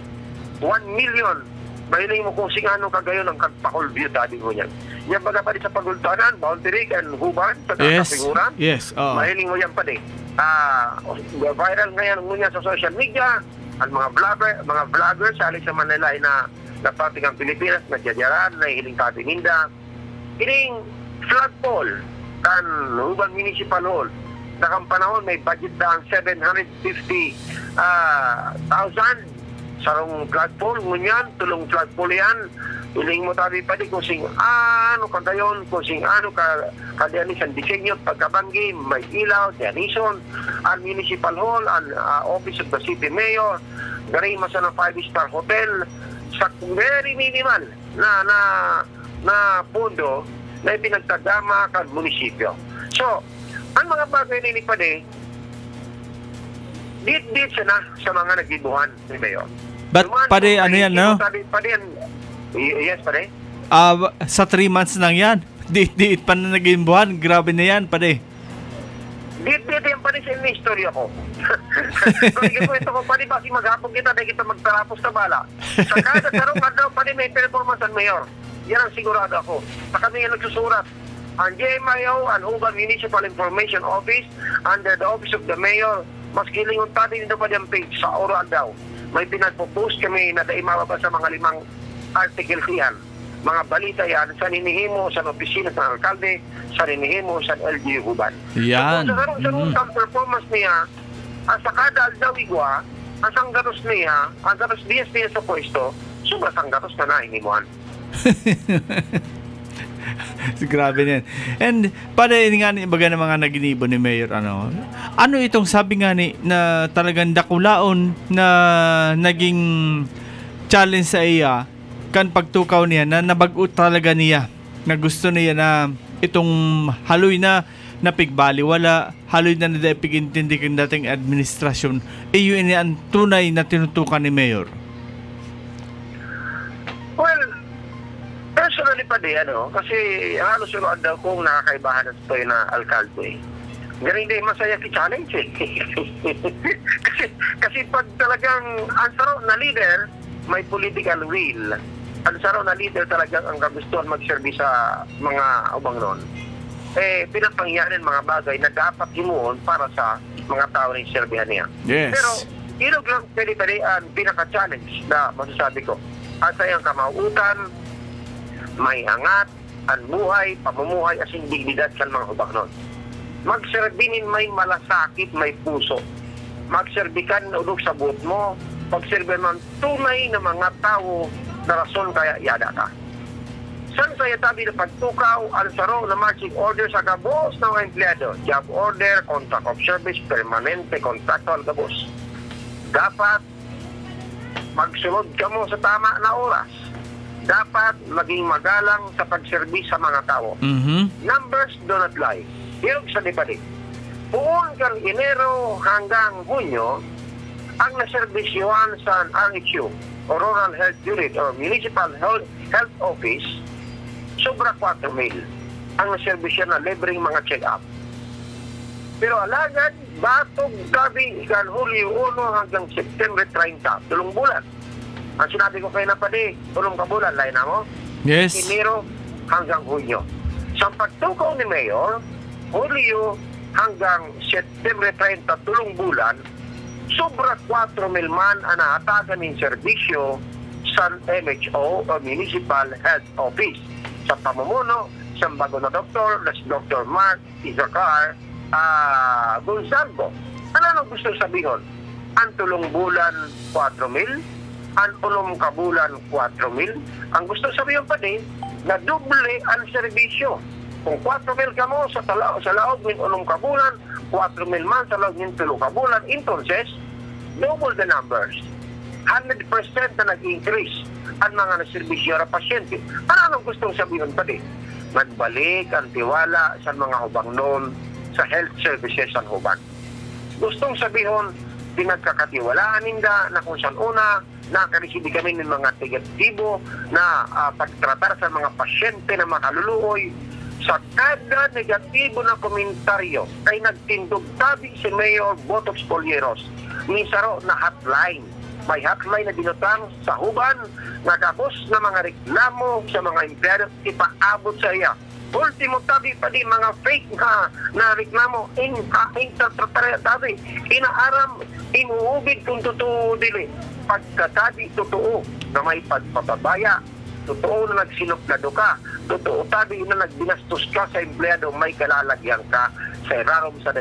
1 million, mahiling mo kung singano kagayon ang kagpakulview dati mo yan. Yan baga pa rin sa Pagultanan, Boundary and Huban, sa Kasiguran. Yes. Mahiling mo yan pa rin. Viral ngayon mo yan sa social media, ang mga vloggers, sali sa Manila ay napating ang Pilipinas, nadyajaran, nahihiling katininda. Ining flagpole, kan Huban Municipal Hall, na kang panahon may budget na ang 750,000 sarong flagpole, ngunyan, tulong flagpole yan. Iling mo tabi pa di kung sing ano kagayon, kung sing ano kadianis ang disenyo, pagkabanggi, may ilaw, dianison, ang Municipal Hall, ang Office of the City Mayor, garing masa ng 5-star hotel, sa very minimal na pondo na ipinagtagama kag munisipyo. So, ang mga bagay na ini pa di, dit siya na sa mga nagibuhan ni Mayor. But pare, ano yan, no? Yes, pare? Sa 3 months lang yan. Diit pa na naging buwan. Grabe na yan, pare. Diit yan, pare, sa inyo istorya ko. Kung ito ko, pare, basi maghapon kita, dahil kita magtarapos na bala. Sa kada sarong daw, pare, may performance ang mayor. Yan ang sigurado ako. Sa kami yung nagsusurat. Ang JMIO, ang Huban Municipal Information Office, under the Office of the Mayor, mas kilingon tayo dito pa diyang page sa oral daw. May pinagpo-post kami na dahil mababa sa mga 5 articles yan. Mga balita yan sa ninihimo sa opisina ng alkalde, sa ninihimo sa LGU Huban. Yan. So, sa performance niya, sa kada aldaw igwa, ang sanggaros niya, ang garos dias sa pwesto, sobrang sanggaros na nainimuan. Grabe yan. And para nga ni baga ng mga naginibo ni Mayor, ano itong sabi nga ni na talagang dakulaon na naging challenge sa iya kan pagtukaw niya na nabagot talaga niya na gusto niya na itong haloy na napigbaliwala, haloy na nadaipigintindig ang dating administrasyon, yun ang tunay na tinutukan ni Mayor. Well, personally pa di, kasi halos yung daw kung nakakaibahan ito na alkalde. Galing din masaya ki-challenge eh. kasi pag talagang ansaro na leader, may political will. Ansaro na leader talagang ang kagustuhan mag-service sa mga ubang noon. Pinapangyarin mga bagay na dapat himuon para sa mga tao na serbihan niya. Yes. Pero, ilog lang pwede ang pinaka-challenge na masasabi ko. At sayang kamauutan, may angat, ang buhay, pamumuhay, asing dignidad sa mga ubang noon. Magserbinin may malasakit, may puso. Magserbikan na ulog sa buot mo, pagserbi ng tunay na mga tao na rason kaya yada ka. San saya tabi na pagtukaw, ang saro na marching order sa gabos ng mga empleyado, job order, contract of service, permanente, contractual gabos. Dapat magsunod ka mo sa tama na oras. Dapat maging magalang sa pagserbis sa mga tao. Numbers do not lie. Hirog sa dipadi. Buon kang Enero hanggang Hunyo, ang naservisyohan sa RHU o Rural Health Unit o Municipal Health Office, sobra 4,000 ang naservisyon na libreng mga check-up. Pero alagad, batog gabi ikan Hulyo 1 hanggang September 30, 3 bulan. Ang sinabi ko kayo na pa di, 3 kabulan, lain na mo? Yes. Enero hanggang Hunyo. Sa pagtukaw ni Mayor, Hulyo hanggang September 30, 3 bulan, sobra 4,000 man ang naatagan ng serbisyo sa MHO o Municipal Health Office. Sa pamumuno, sa bago na doktor, na si Dr. Mark Izacar Gonzalvo. Ano gusto sabihin? Ang 3 bulan, 4,000. Ang 8 kabulan, 4,000. Ang gusto sabihin pa din, na doble ang serbisyo. Kung 4,000 ka mo sa laog ng 8 kabulan, 4,000 man sa laog ng 3 kabulan, entonces, double the numbers. 100% na nag-increase ang mga naservisyo na pasyente. Ano gustong sabihin pa din? Nagbalik ang tiwala sa mga hubang noon sa health services ng Huban. Gustong sabihin, pinagkakatiwalaan ninda na kung saan una, nakareceive kami ng mga negatibo na pagtratar sa mga pasyente na makaluluoy. Sa kada negatibo na komentaryo ay nagtindog tabi si Mayor Botox Polieros. Misaro na hotline. May hotline na binutang sa huban, nagabos na mga reklamo sa mga empleyado, ipaabot sa iya. Ultimo tabi pa di mga fake na reklamo tabi, inaaram, inuubid kung totoo dili. Pagkatabi totoo na may pagpapabaya, totoo na nagsinuplado ka, totoo tabi na nagbinastos ka sa empleyado, may kalalagyan ka sa irarom sa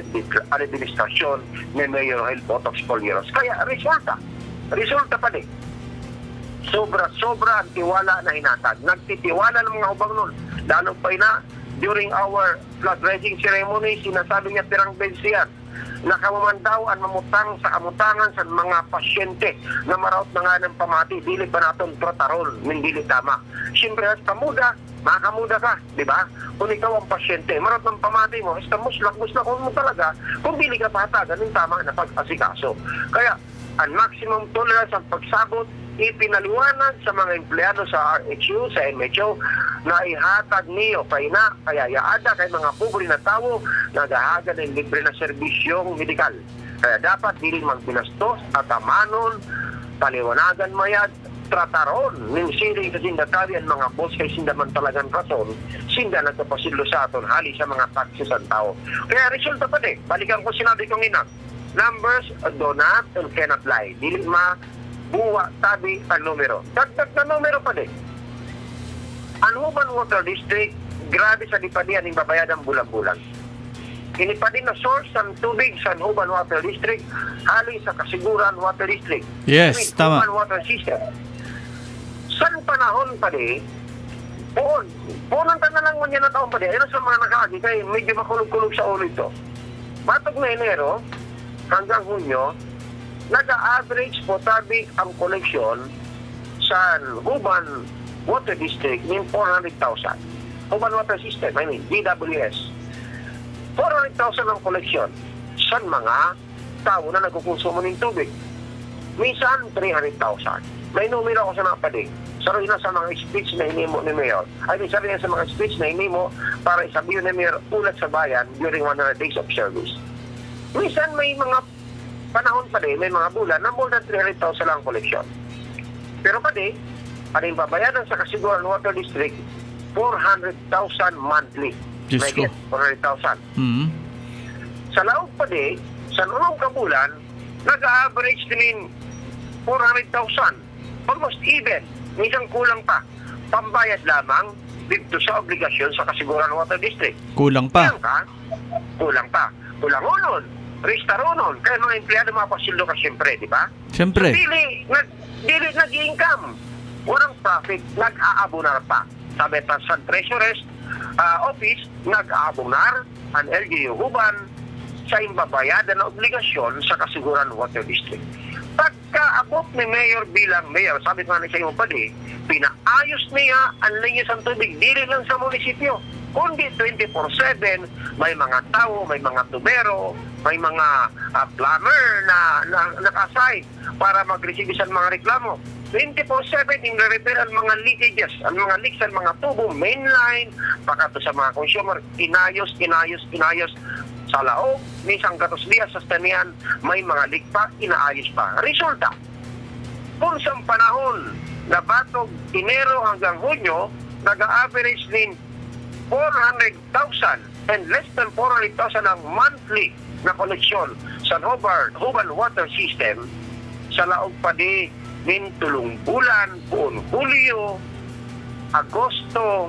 administrasyon ni Mayor Joel Botox Polieros. Kaya resulta pa din. Sobra-sobra ang tiwala na hinatag. Nagtitiwala ng mga ubang nun. Lalo pa na, during our flag raising ceremony, sinasabi niya pirang bensiyan. Nakamumandaw ang mamutang sa kamutangan sa mga pasyente na maraot na nga ng pamati. Dili pa natin trotarol, hindi tama. Siyempre, kamuda, makamuda ka, di ba? Kung ikaw ang pasyente, maraot ng pamati mo, muslak mo talaga, kung dili ka patagan, yung tama na pag-asikaso. Kaya, ang maximum tolerance ang pagsabot, ipinaliwanag sa mga empleyado sa RHU, sa MHO, na ihatag niyo kaya yaada kay mga pobre na tao nagahaga ng libre na serbisyong medikal. Kaya dapat dili magbinastos at amanon, paliwanagan mayad, trataron, ninsili sa sindatabi ang mga boss kay sindaman talagang rason, sinda nagpapasillo sa aton, hali sa mga taxes ang tao. Kaya resulta pa din, balikan ko sinabi kong ina, numbers do not and cannot lie. Dili buwa tabi ang numero. Dagdag na numero pa din. Ang Huban Water District, grabe sa dipadian ng babayadan bulan-bulan. Inipadin na source ng tubig sa Huban Water District, hali sa Kasiguran Water District. Yes, tama. Huban Water System. San panahon pa din, punanta na lang mo niya na taon pa din. Ayun sa mga nakagi, kaya medyo makulog-kulog sa ulo ito. Batog na Enero, hanggang Hunyo, nag-average po tabi ang koleksyon sa Huban Water District ng 400,000. Huban Water System, DWS. 400,000 ang koleksyon sa mga tao na nagkukonsumo ng tubig. Minsan, 300,000. May numero ako sa napadig. Saroy na sa mga speech na hinimo ni Mayor. Saroy na sa mga speech na hinimo para isabihin ni Mayor ulat sa bayan during 100 days of service. Minsan may mga panahon pa din, may mga bulan na more than 300,000 lang koleksyon. Pero pa din babayaran sa Kasiguran Water District, 400,000 monthly. Diyos ko. 400,000. Mm-hmm. Sa laog pa din, sa noong kabulan, nag-average din 400,000. Almost even. Minsan kulang pa. Pambayad lamang dito sa obligasyon sa Kasiguran Water District. Kulang pa. Kulang pa. Kulang unon. Restaronon. Kaya mga empleyado mapasildo ka siyempre, di ba? Siyempre. Dili nag-income. Walang profit, nag-aabonar pa. Sabi pa sa Treasurer's office, nag-aabonar ang LGU Huban sa imbabayadan na obligasyon sa Kasiguran Water District. Pagkaabot ni Mayor bilang Mayor, sabi ko nga sa iyo pa pinaayos niya ang linyas ng tubig, dili lang sa munisipyo, kundi 24/7, may mga tao, may mga tubero, may mga plumber na nakasay para mag-receive sa mga reklamo. 24/7 in repair ang mga leakages, ang mga leaks, ang mga tubo, mainline, pagkato sa mga consumer, inayos. Sa laog, misang gatos diya sa stanian, may mga leak pa, inaayos pa. Resulta, kung sa panahon na batog Enero hanggang Hunyo, nag-average din 400,000 and less than 400,000 ang monthly na koleksyon sa Huban Water System, sa laog pa di min tulong bulan, buong Hulyo, Agosto,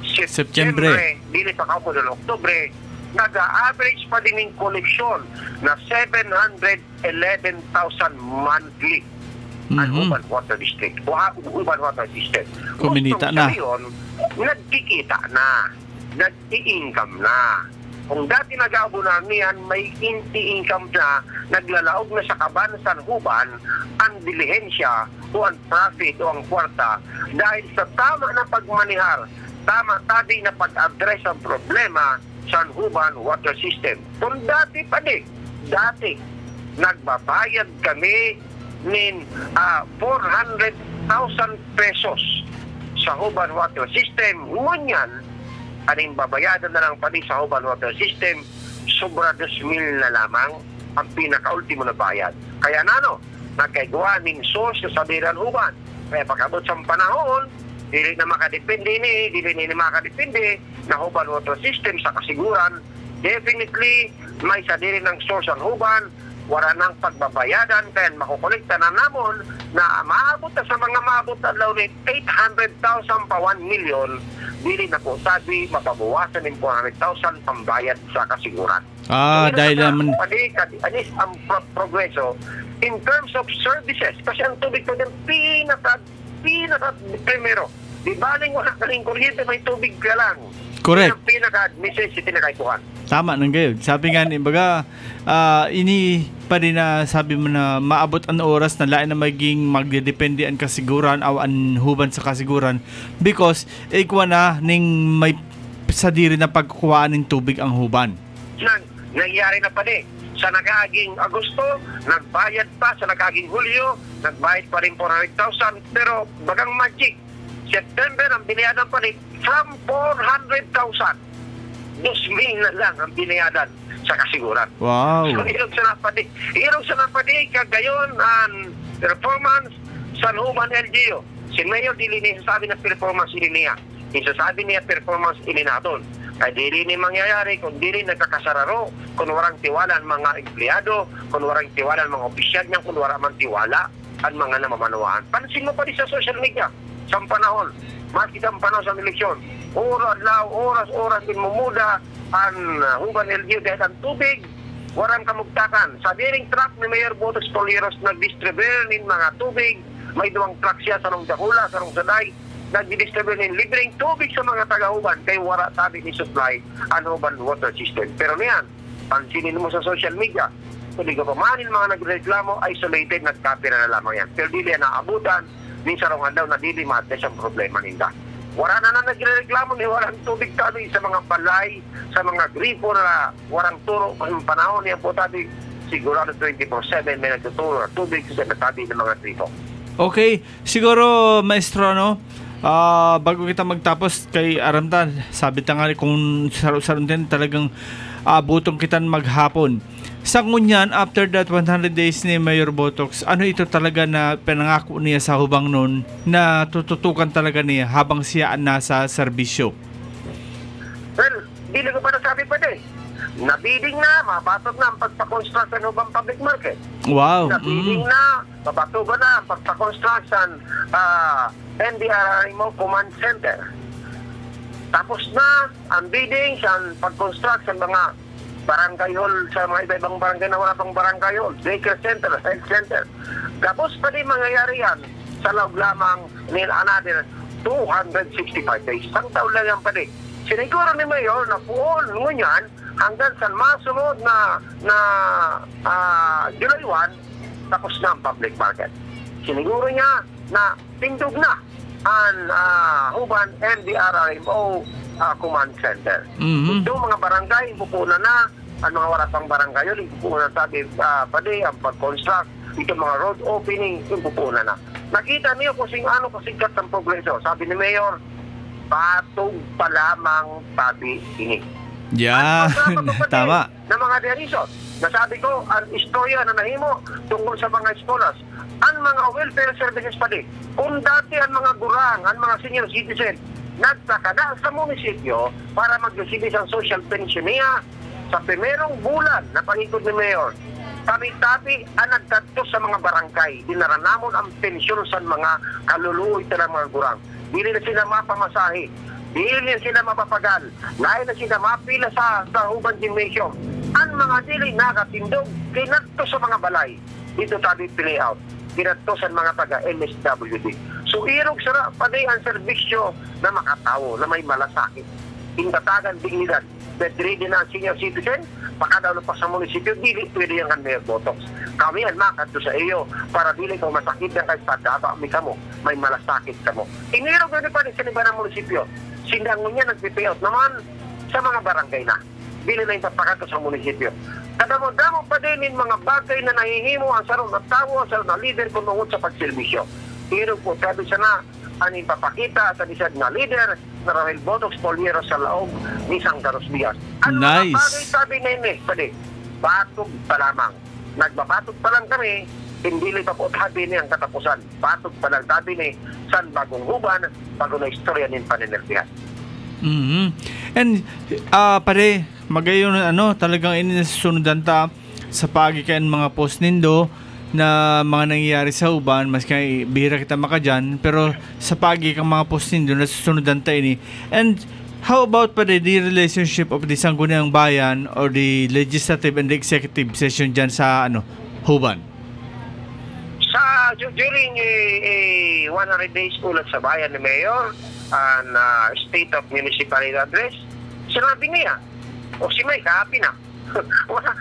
September, dili pa kaupo ng Oktubre, nag-average pa din ng koleksyon na 711,000 monthly ang Huban Water District o Huban Water System. Kuminita na. Nagkikita na, nag-i-income na. Kung dati nag-aabonar niyan, may inti-income na, naglalaog na sa kabansan Huban ang dilihensya o ang profit o ang kwarta dahil sa tama na pagmanihar, tama tabi na pag-address ang problema sa Huban Water System. Kung dati pa din, nagbabayad kami nin 400,000 pesos sa Huban Water System. Ngunyan, aning babayadan na lang pati sa Huban Water System, sobra 2,000 na lamang ang pinaka-ultimo na bayad. Kaya nagkaigwa ning source sa sabiran Huban. Kaya pagkabot sa panahon, dili na makadepende na Huban Water System sa kasiguran. Definitely, may sadiri ng source ang Huban, wala nang pagbabayadan, kaya makukolekta na namon na maabot na sa mga maabot na law ni 800,000 pa 1 million, dili na po sabi, mapabawasan ng 400,000 pambayad sa kasiguran. Dahil naman... Anis ang progreso in terms of services, kasi ang tubig ko din pinaka primero. Di baling wala kaling kuryente, may tubig ka lang. Correct. Yung pinaka-necessity na kaikuhan. Tama nang gayon. Sabi nga ni baga, ini pa rin na sabi mo na maabot ang oras na lain na maging magdedepende ang kasiguran o ang huban sa kasiguran because ikwa na ning may sadiri na pagkukuhaan ng tubig ang huban. Nangyari na pa din. Sa nagaging Agosto, nagbayad pa. Sa nagaging Hulyo, nagbayad pa rin 400,000. Pero bagang magic, September ang binayadan pa rin from 400,000. 2,000 na lang ang binayadan sa kasiguran. Wow. So, irong sa napadi, kagayon ang performance sa Huban LGU. Si Mayor dili niya sasabi na performance ini niya. Isasabi niya performance ini naton. Ay dili ni mangyayari kung dili nagkakasararo, kung warang tiwala ang mga empleyado, kung warang tiwala ang mga opisyal niya, kung warang man tiwala ang mga namamanuan. Pansin mo pa din sa social media, sa panahon, makita ang panahon sa eleksyon, oras din mumuda ang Huban LGU dahil ang tubig, warang kamugtakan. Sa diring truck ni Mayor Botox Poliros nag-distribute ng mga tubig, may 2 truck siya sa Dakula, sa Saday, nag-distribute ng libreng tubig sa mga taga-Huban kay wala tabi ni supply ang Huban Water System. Pero niyan, pansinin mo sa social media, kung di ka pamanin mga nagreklamo, isolated, nagkapira na lamang yan. Pero dili na naabutan, minsan rongan daw na dili mates ang problema ninda. Wala na nagreklamo ni walang tubig tabi sa mga balay, sa mga gripo na warang turo ang panahon niya po tabi, sigurado 24/7 may nagtuturo na tubig sa tabi ng mga gripo. Okay, siguro maestro bago kita magtapos kay Aramdan, sabi ta nga kung saron din talagang butong kita maghapon. Sa ngunyan, after that 100 days ni Mayor Botox, ano ito talaga na pinangako niya sa hubang noon na tututukan talaga niya habang siya nasa serbisyo? Well, dili ko pa nasabi pa din. Nabiding na, mapatog na ang pagpakonstruct ng Hubang Public Market. Wow. Nabiding na, mapatog na ang pagpakonstruct ng NDRRMO Command Center. Tapos na ang bidding sa pag-construct sa mga barangay hall, sa mga iba-ibang barangay na wala pang barangay hall, daycare center, health center. Tapos pa din mangyayari yan sa loob lamang ng another 265 days. Isang taon lang yan pa din. Siniguro ni Mayor na puol ngunyan hanggang sa masunod na July 1, tapos na ang public market. Siniguro niya na tindog na ang Huban NDRRMO Command Center. Itong mga barangay, ipupunan na. Ang mga wala pang barangay yun, ipupunan na sabi pwede ang pag-construct. Itong mga road opening, ipupunan na. Nakita niyo kung ano kasigat ang progreso. Sabi ni Mayor, patog pa lamang tabi ini. Yeah, tama. Na mga derison. Nasabi ko, ang istorya na nahimo tungkol sa mga escolas, ang mga welfare services pa din. Kung dati ang mga gurang, ang mga senior citizen, nagtakada sa munisipyo para mag-receive ang social pension niya sa primerong bulan na pangikot ni Mayor. Kami-tabi ang nagtato sa mga barangay. Dinaranamon ang pensyon sa mga kaluluoy ng mga gurang. Dili na sila mapamasahe. Dili na sila mapapagal. Dahil na sila mapila sa Huban Gymnasium. Ang mga dili nakatindog, kinadto sa mga balay. Dito tabi play-out. Kinadto sa mga taga-MSWD. So, irog sara pa din ang serbisyo na makatawo, na may malasakit. Ingkatagan dignidad. Bedready na ang senior citizen, pakadalo pa sa munisipyo, dili pwede yung Mayor Botox. Kami ang makadto sa iyo para dili kung masakit na kayo padaba mi kamo, may malasakit kamo. Inirog na pa rin sa iba ng munisipyo. Sindangon niya nagpipayout naman sa mga barangay na. dili na ipapakato sa munisipyo. Kadamo-damo pa din in mga bagay na nahihimo ang sarong na tao, ang sarong na leader kung tungod sa pagserbisyo. Pero po, sabi siya na, ang ipapakita sa disad na leader na Roel Botox Poliero sa laog ni Sang Carlos Diaz. Ano Nice. mga bagay sabi na ini? Pwede, batog pa lamang. Nagbabatog pa lang kami, hindi pa po tabi ni ang katapusan. Batog pa lang tabi ni San Bagong Huban, bago na istorya ng paninelbihan. And pare, magayon talagang inisusundan ta sa pagikain mga post nindo na mga nangyayari sa uban, mas kay bihira kita makadyan, pero sa pagi kang mga post nindo nasusundan ta ini. And how about pare the relationship of the Sangguniang Bayan or the legislative and the executive session dyan sa Huban? During 100 days ulat sa bayan ni Mayor and State of Municipality Address, sinabi niya, o si May, kahapi na.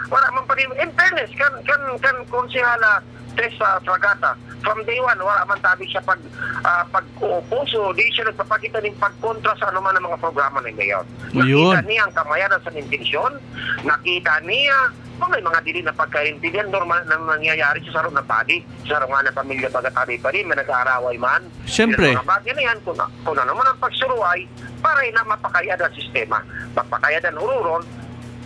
wala man pa rin. In fairness, kan konsehala Tessa Fragata, from day one, wala man tabi siya pag-uupuso, di siya nagpapakita ng pagkontra sa anuman ng mga programa ni Mayor. Nakita niya ang kamayanan sa intensyon, nakita niya may mga dili na pagkaintindihan, normal na nangyayari sa sarong na pagi, sa sarong na pamilya bagatari pa rin, may nag-aaraway man. Siyempre. Mga bagay na yan, kung ano man ang pagsuruay, para na mapakayad ang sistema. Mapakayad ang ururon.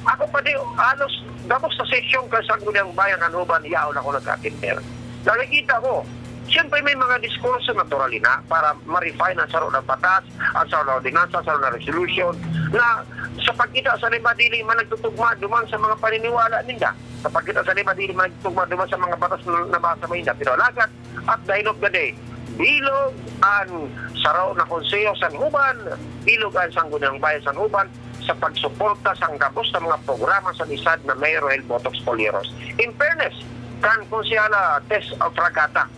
Ako pa di, halos, dabos sa sesyon ka sa Sangguniang Bayan, Huban, yaon ako nagkatinter. Nakikita ko, siyempre may mga diskurso natural na para ma-refine ang sarong na batas, ang sarong na ordinansa, ang sarong na resolution, na sa pagkita sa lima dili man nagtutugma duman sa mga paniniwala ninda. Sa pagkita sa lima dili man nagtutugma duman sa mga batas na basa mo ninda. Pero lagat at the end of the day, bilog ang saraw na konseyo sa Huban, bilog ang Sangguniang Bayan sa Huban sa pagsuporta sa gabos ng mga programa sa lisad na Mayor Roel Botox Polieros. In fairness, kan konsyala Tess Fragata,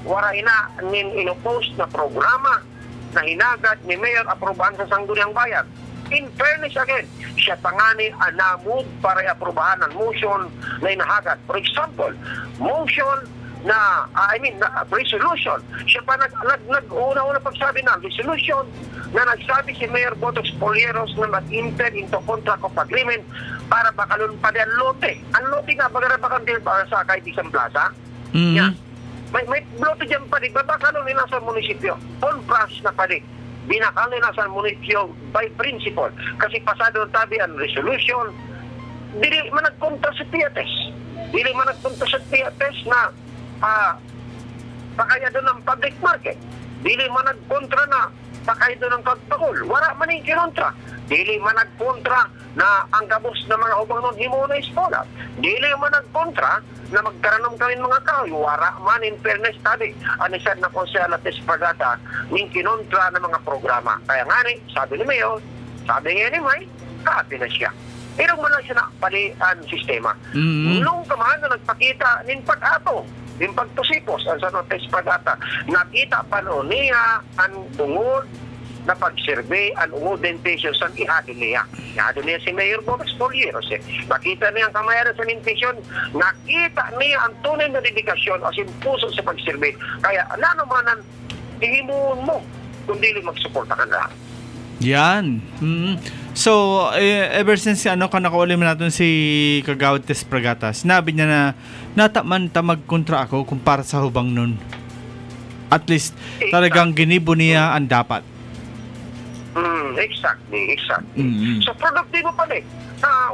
wala ina nin inopost na programa na hinagad ni Mayor aprobahan sa Sangguniang Bayan. In fairness again, siya pangani anamud para aprobahan ang motion na inahagad. For example, motion na, resolution. Siya pa nag-una-una pagsabi ng resolution na nagsabi si Mayor Botox Polieros na mag-enter into contract of agreement para bakalun pa din ang lote. Ang lote nga, bakalun din para sa Kaibisang Plaza. Yan. May lote dyan pa rin. Bakalun nila sa munisipyo. On branch na pa rin. Binakal nila sa munisipyo by principle. Kasi pasado tabi ang resolution, dili man nagkontra sa Tiates. Dili man nagkontra sa Tiates na pakaya doon ng public market. Dili man nagkontra na pakaya doon ng pagpakul. Wala man yung kinontra. Dili man nagkontra na ang gabos na mga ubang nun himo na iskola. Dili man nagkontra na magkaroon kami mga kahoy. Wara man in fairness tabi. Anisan na konsehal at Fragata ning kinontra ng mga programa. Kaya nga ni, sabi ni Mayor, sabi nga ni May, kahapi na siya. Pero man lang siya na palian sistema. Nung kamahan na nagpakita nin pag-ato, nin pagtusipos, ang sa Tess Fragata, nakita pa noon niya ang tungod na pag-survey ang ungod-intention sa ihadon niya. Ihadon niya si Mayor Botox Polieros. Nakita niya ang kamayanan sa intention, nakita niya ang tunay na dedikasyon o puso sa pag-survey. Kaya naman ihimuon mo kung dili magsuporta ka na. Yan. So, ever since ka nakaulim natin si Kagawad Tess Fragata, sinabi niya na nataman magkontra ako kumpara sa hubang nun. At least, talagang ginibo niya ang dapat. Exactly. So, produktibo pa rin.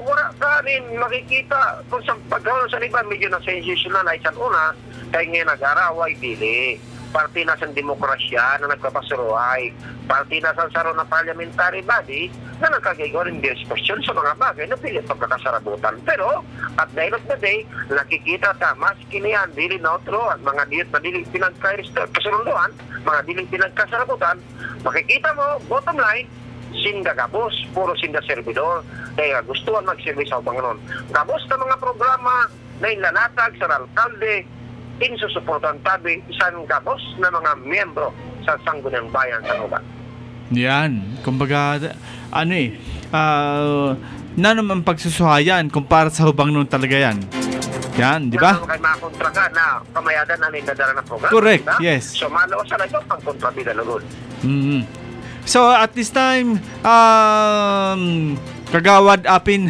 Wala ka rin makikita kung sa pagkakaroon sa iba, medyo na sensationalize ang una, kaya ngayon nag-araway, dili. Parte na sa demokrasya na nagpapasuruay. Parte na sa saro na parliamentary body na nagkagagawa rin discussion sa mga bagay na pilit pagkakasarabutan. Pero, at the end of the day, nakikita ta, mas kinihan, dili na otro, at mga diling pinagkasununduan, mga diling pinagkasarabutan, makikita mo, bottom line, sinda gabos, puro sinda servidor, kaya gustuhan mag-service sa Banganon. Gabos na mga programa na inlalatag sa alkalde, insusuportan tabi isang gabos na mga miyembro sa Sangguniang Bayan sa Huban. Yan. Kumbaga, na naman pagsusuhayan kumpara sa hubang nun talaga yan. Yan, di ba? Kaya makontra ka na kamayadan na nindadala ng program. Correct, diba? yes. So, malaw sa layo ang kontrabida lulod. So, at this time, Kagawad apin.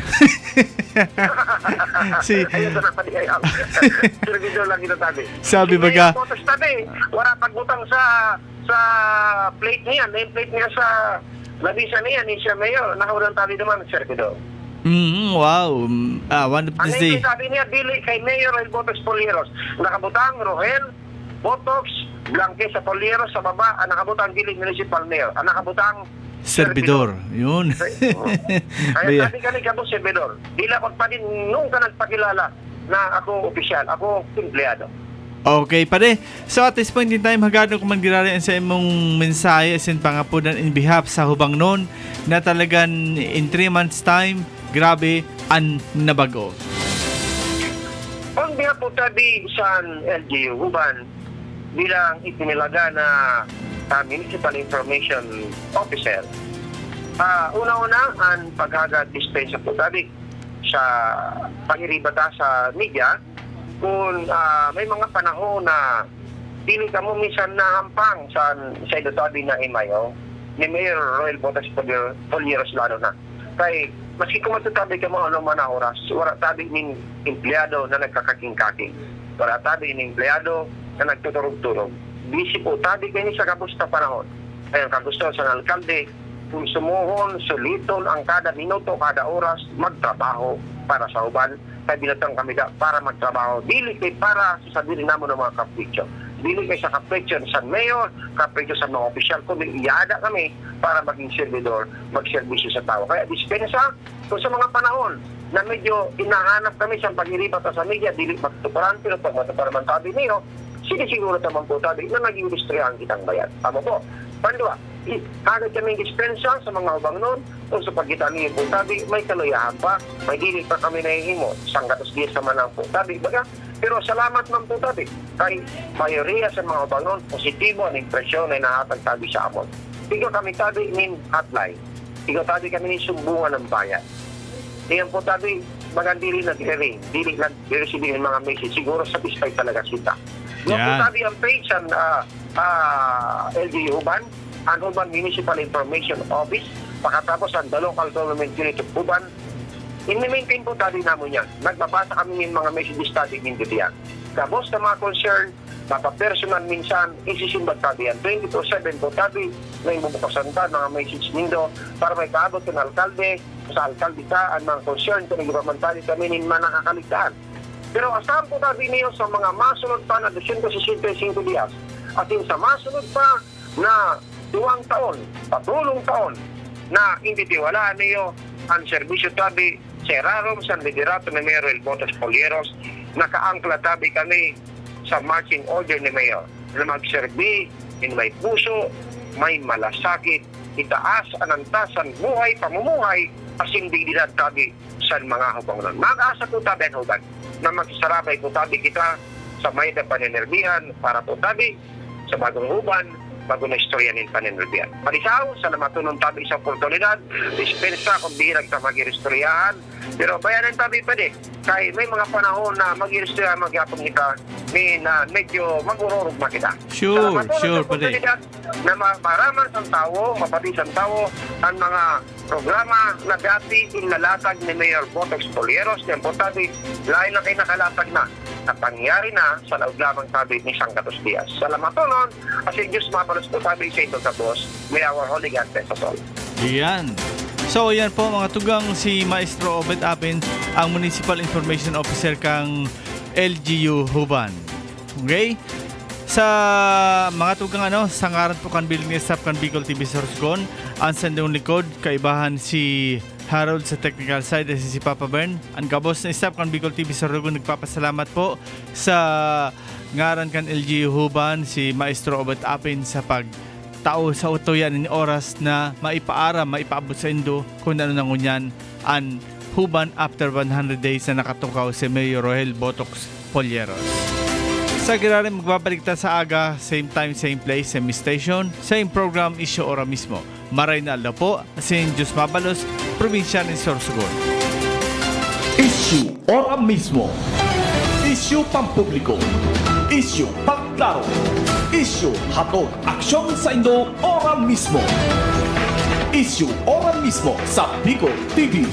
Ayun na pali ay servidor lang ito tabi. Sabi baga. Potos tabi. Wala pagbutang sa plate niya. Name plate niya sa labisa niya. Ni siya mayor. Nakawalan tabi naman servidor. Wow. One of this day. Ang sabi niya, dili kay Mayor Roel Botox Polieros. Nakabutang Roel Botox Blanque sa Polieros sa baba. Ang nakabutang dili Municipal Mayor. Ang nakabutang servidor. Yun. Kaya sabi ka ni Kabo servidor. Dila ko pa din nung ka nagpakilala na ako opisyal. Ako empleyado. Okay, pare. So at this point in time, hagado ko man girari sa imong mensahe sin pangapunan in behalf sa hubang noon na talagang in 3 months time, grabe ang nabago. On behalf po tabi sa LGU Huban bilang itinilaga na Municipal Information Officer, una-una ang paghaga-dispensa po tabi sa pangiribata sa media kung may mga panahon na pili ka mo minsan nahampang sa ito tabi na imayo ni Mayor Roel Botox Polieros lalo na. Kaya maski kung matatabi ka mo ano man na oras, wala tabi ng empleyado na nagkakaking-kaking. Wala tabi ng empleyado na nagtuturog-turog. Busy po tabi kayo sa kabusta panahon. Ayun, kagusto sa alkalde, kung sumuhon, suliton ang kada minuto, kada oras, magtrabaho para sa uban. Kaya binatang kami para magtrabaho. Dili kay para sa sarili naman ng mga kapritsyo. Dili kay sa kapritsyo sa mayor, kapritsyo sa mga opisyal. Kung iyada kami para maging servidor, magserbisyo sa tao. Kaya dispensa, kung sa mga panahon na medyo inahanap kami sa pag-iribat sa media, dili magtuparan, pero pag matuparan tabi niyo, siguro naman po tabi na nag-industriyahan kitang bayan. Tama po. Pandua, agad kaming dispensa sa mga ubang noon o sa pagkita niyo po tabi, may kalayahan pa, may dili pa kami nahihimo, sanggatos diya sa manang po tabi. Baga, pero salamat man po tabi. Kay mayoriya sa mga ubang noon, positibo ang impresyon na nahatag tabi sa amon. Tigo kami tabi nin hotline. Tigo tabi kami nin sumbungan ng bayan. Diyan po tabi, magandili nag-ring, dili nag-receive ng mga message. Siguro satisfied talaga sita. Yung po tabi ang page ang LGU Huban, ang Huban Municipal Information Office, pagkatapos ang The Local Government Unit of Huban, in-maintain po tabi namin yan. Nagbabasa kami ng mga messages tabi din diyan. Kabos na mga concern, mapa-personal minsan, isisimbat tabi yan. 24/7 po tabi, may bubukasan ta, mga message nindo, para may kaabot ng alkalde, sa alkalde ka, ang mga concern, kung nagpapantali kami ng mga nakakaligtaan. Pero asahan po tabi niyo sa mga masunod pa na 265 dias at yung sa masunod pa na 2 taon, patulong taon na hindi tiwalaan niyo ang serbisyo tabi sa Rarom San Liderato ni Mayor Roel Botox Polieros. Nakaangkla tabi kami sa marching order ni Mayor na magserbi in may puso, may malasakit, itaas anantasan buhay, pamumuhay, asindiglidad tabi sa mga hubang nun. Mag-asa po tabi ang huban na magsasarabay po tabi kita sa may na paninirbihan para po tabi sa bagong huban, bagong na istorya ng paninirbihan. Palisaw, sa namatunon tabi sa oportunidad, dispensa kung birag sa mag-iristoryahan, pero bayanan tabi pa di. Kaya may mga panahon na mag-iristoryahan magyapong kita, na medyo mag-ururugma kita. Sure pa di. Na maraman sa tao, mapati sa tao, ang mga programa na dati inalatag ni Mayor Botox Polieros, yan po tabi, lain na kayo nakalatag na pangyari na sa laog lamang tabi ni Sanggatos Diaz. Salamat po nun, kasi Diyos mapalos po tabi sa ito sa boss, may our holy God sa sol. Yan. So yan po mga tugang si Maestro Obed Apin, ang Municipal Information Officer kang LGU Huban. Okay? Sa mga tugang sangaran po kan bilang ni staff kan Bicol TV Sorsogon, ang sandong likod, kaibahan si Harold sa technical side, si Papa Bern. Ang kabos na staff kan Bicol TV Sorsogon, nagpapasalamat po sa ngaran kan LGU Huban, si Maestro Obed Apin sa pagtao sa utoyan ng oras na maipaabot sa Indo kung ano nangunyan ang Huban after 100 days na nakatukaw si Mayor Roel Botox Polieros. Sa girarin magbabalik ta sa aga, same time, same place, same station, same program, isyo ora mismo. Maray na alda po, St. Diyos Mabalos, probinsya ng Sorsogon. Isyu ora mismo. Isyu pampubliko. Isyu pagklaro. Isyu hatod aksyon sa Indo ora mismo. Issue oran mismo sa Bicol TV.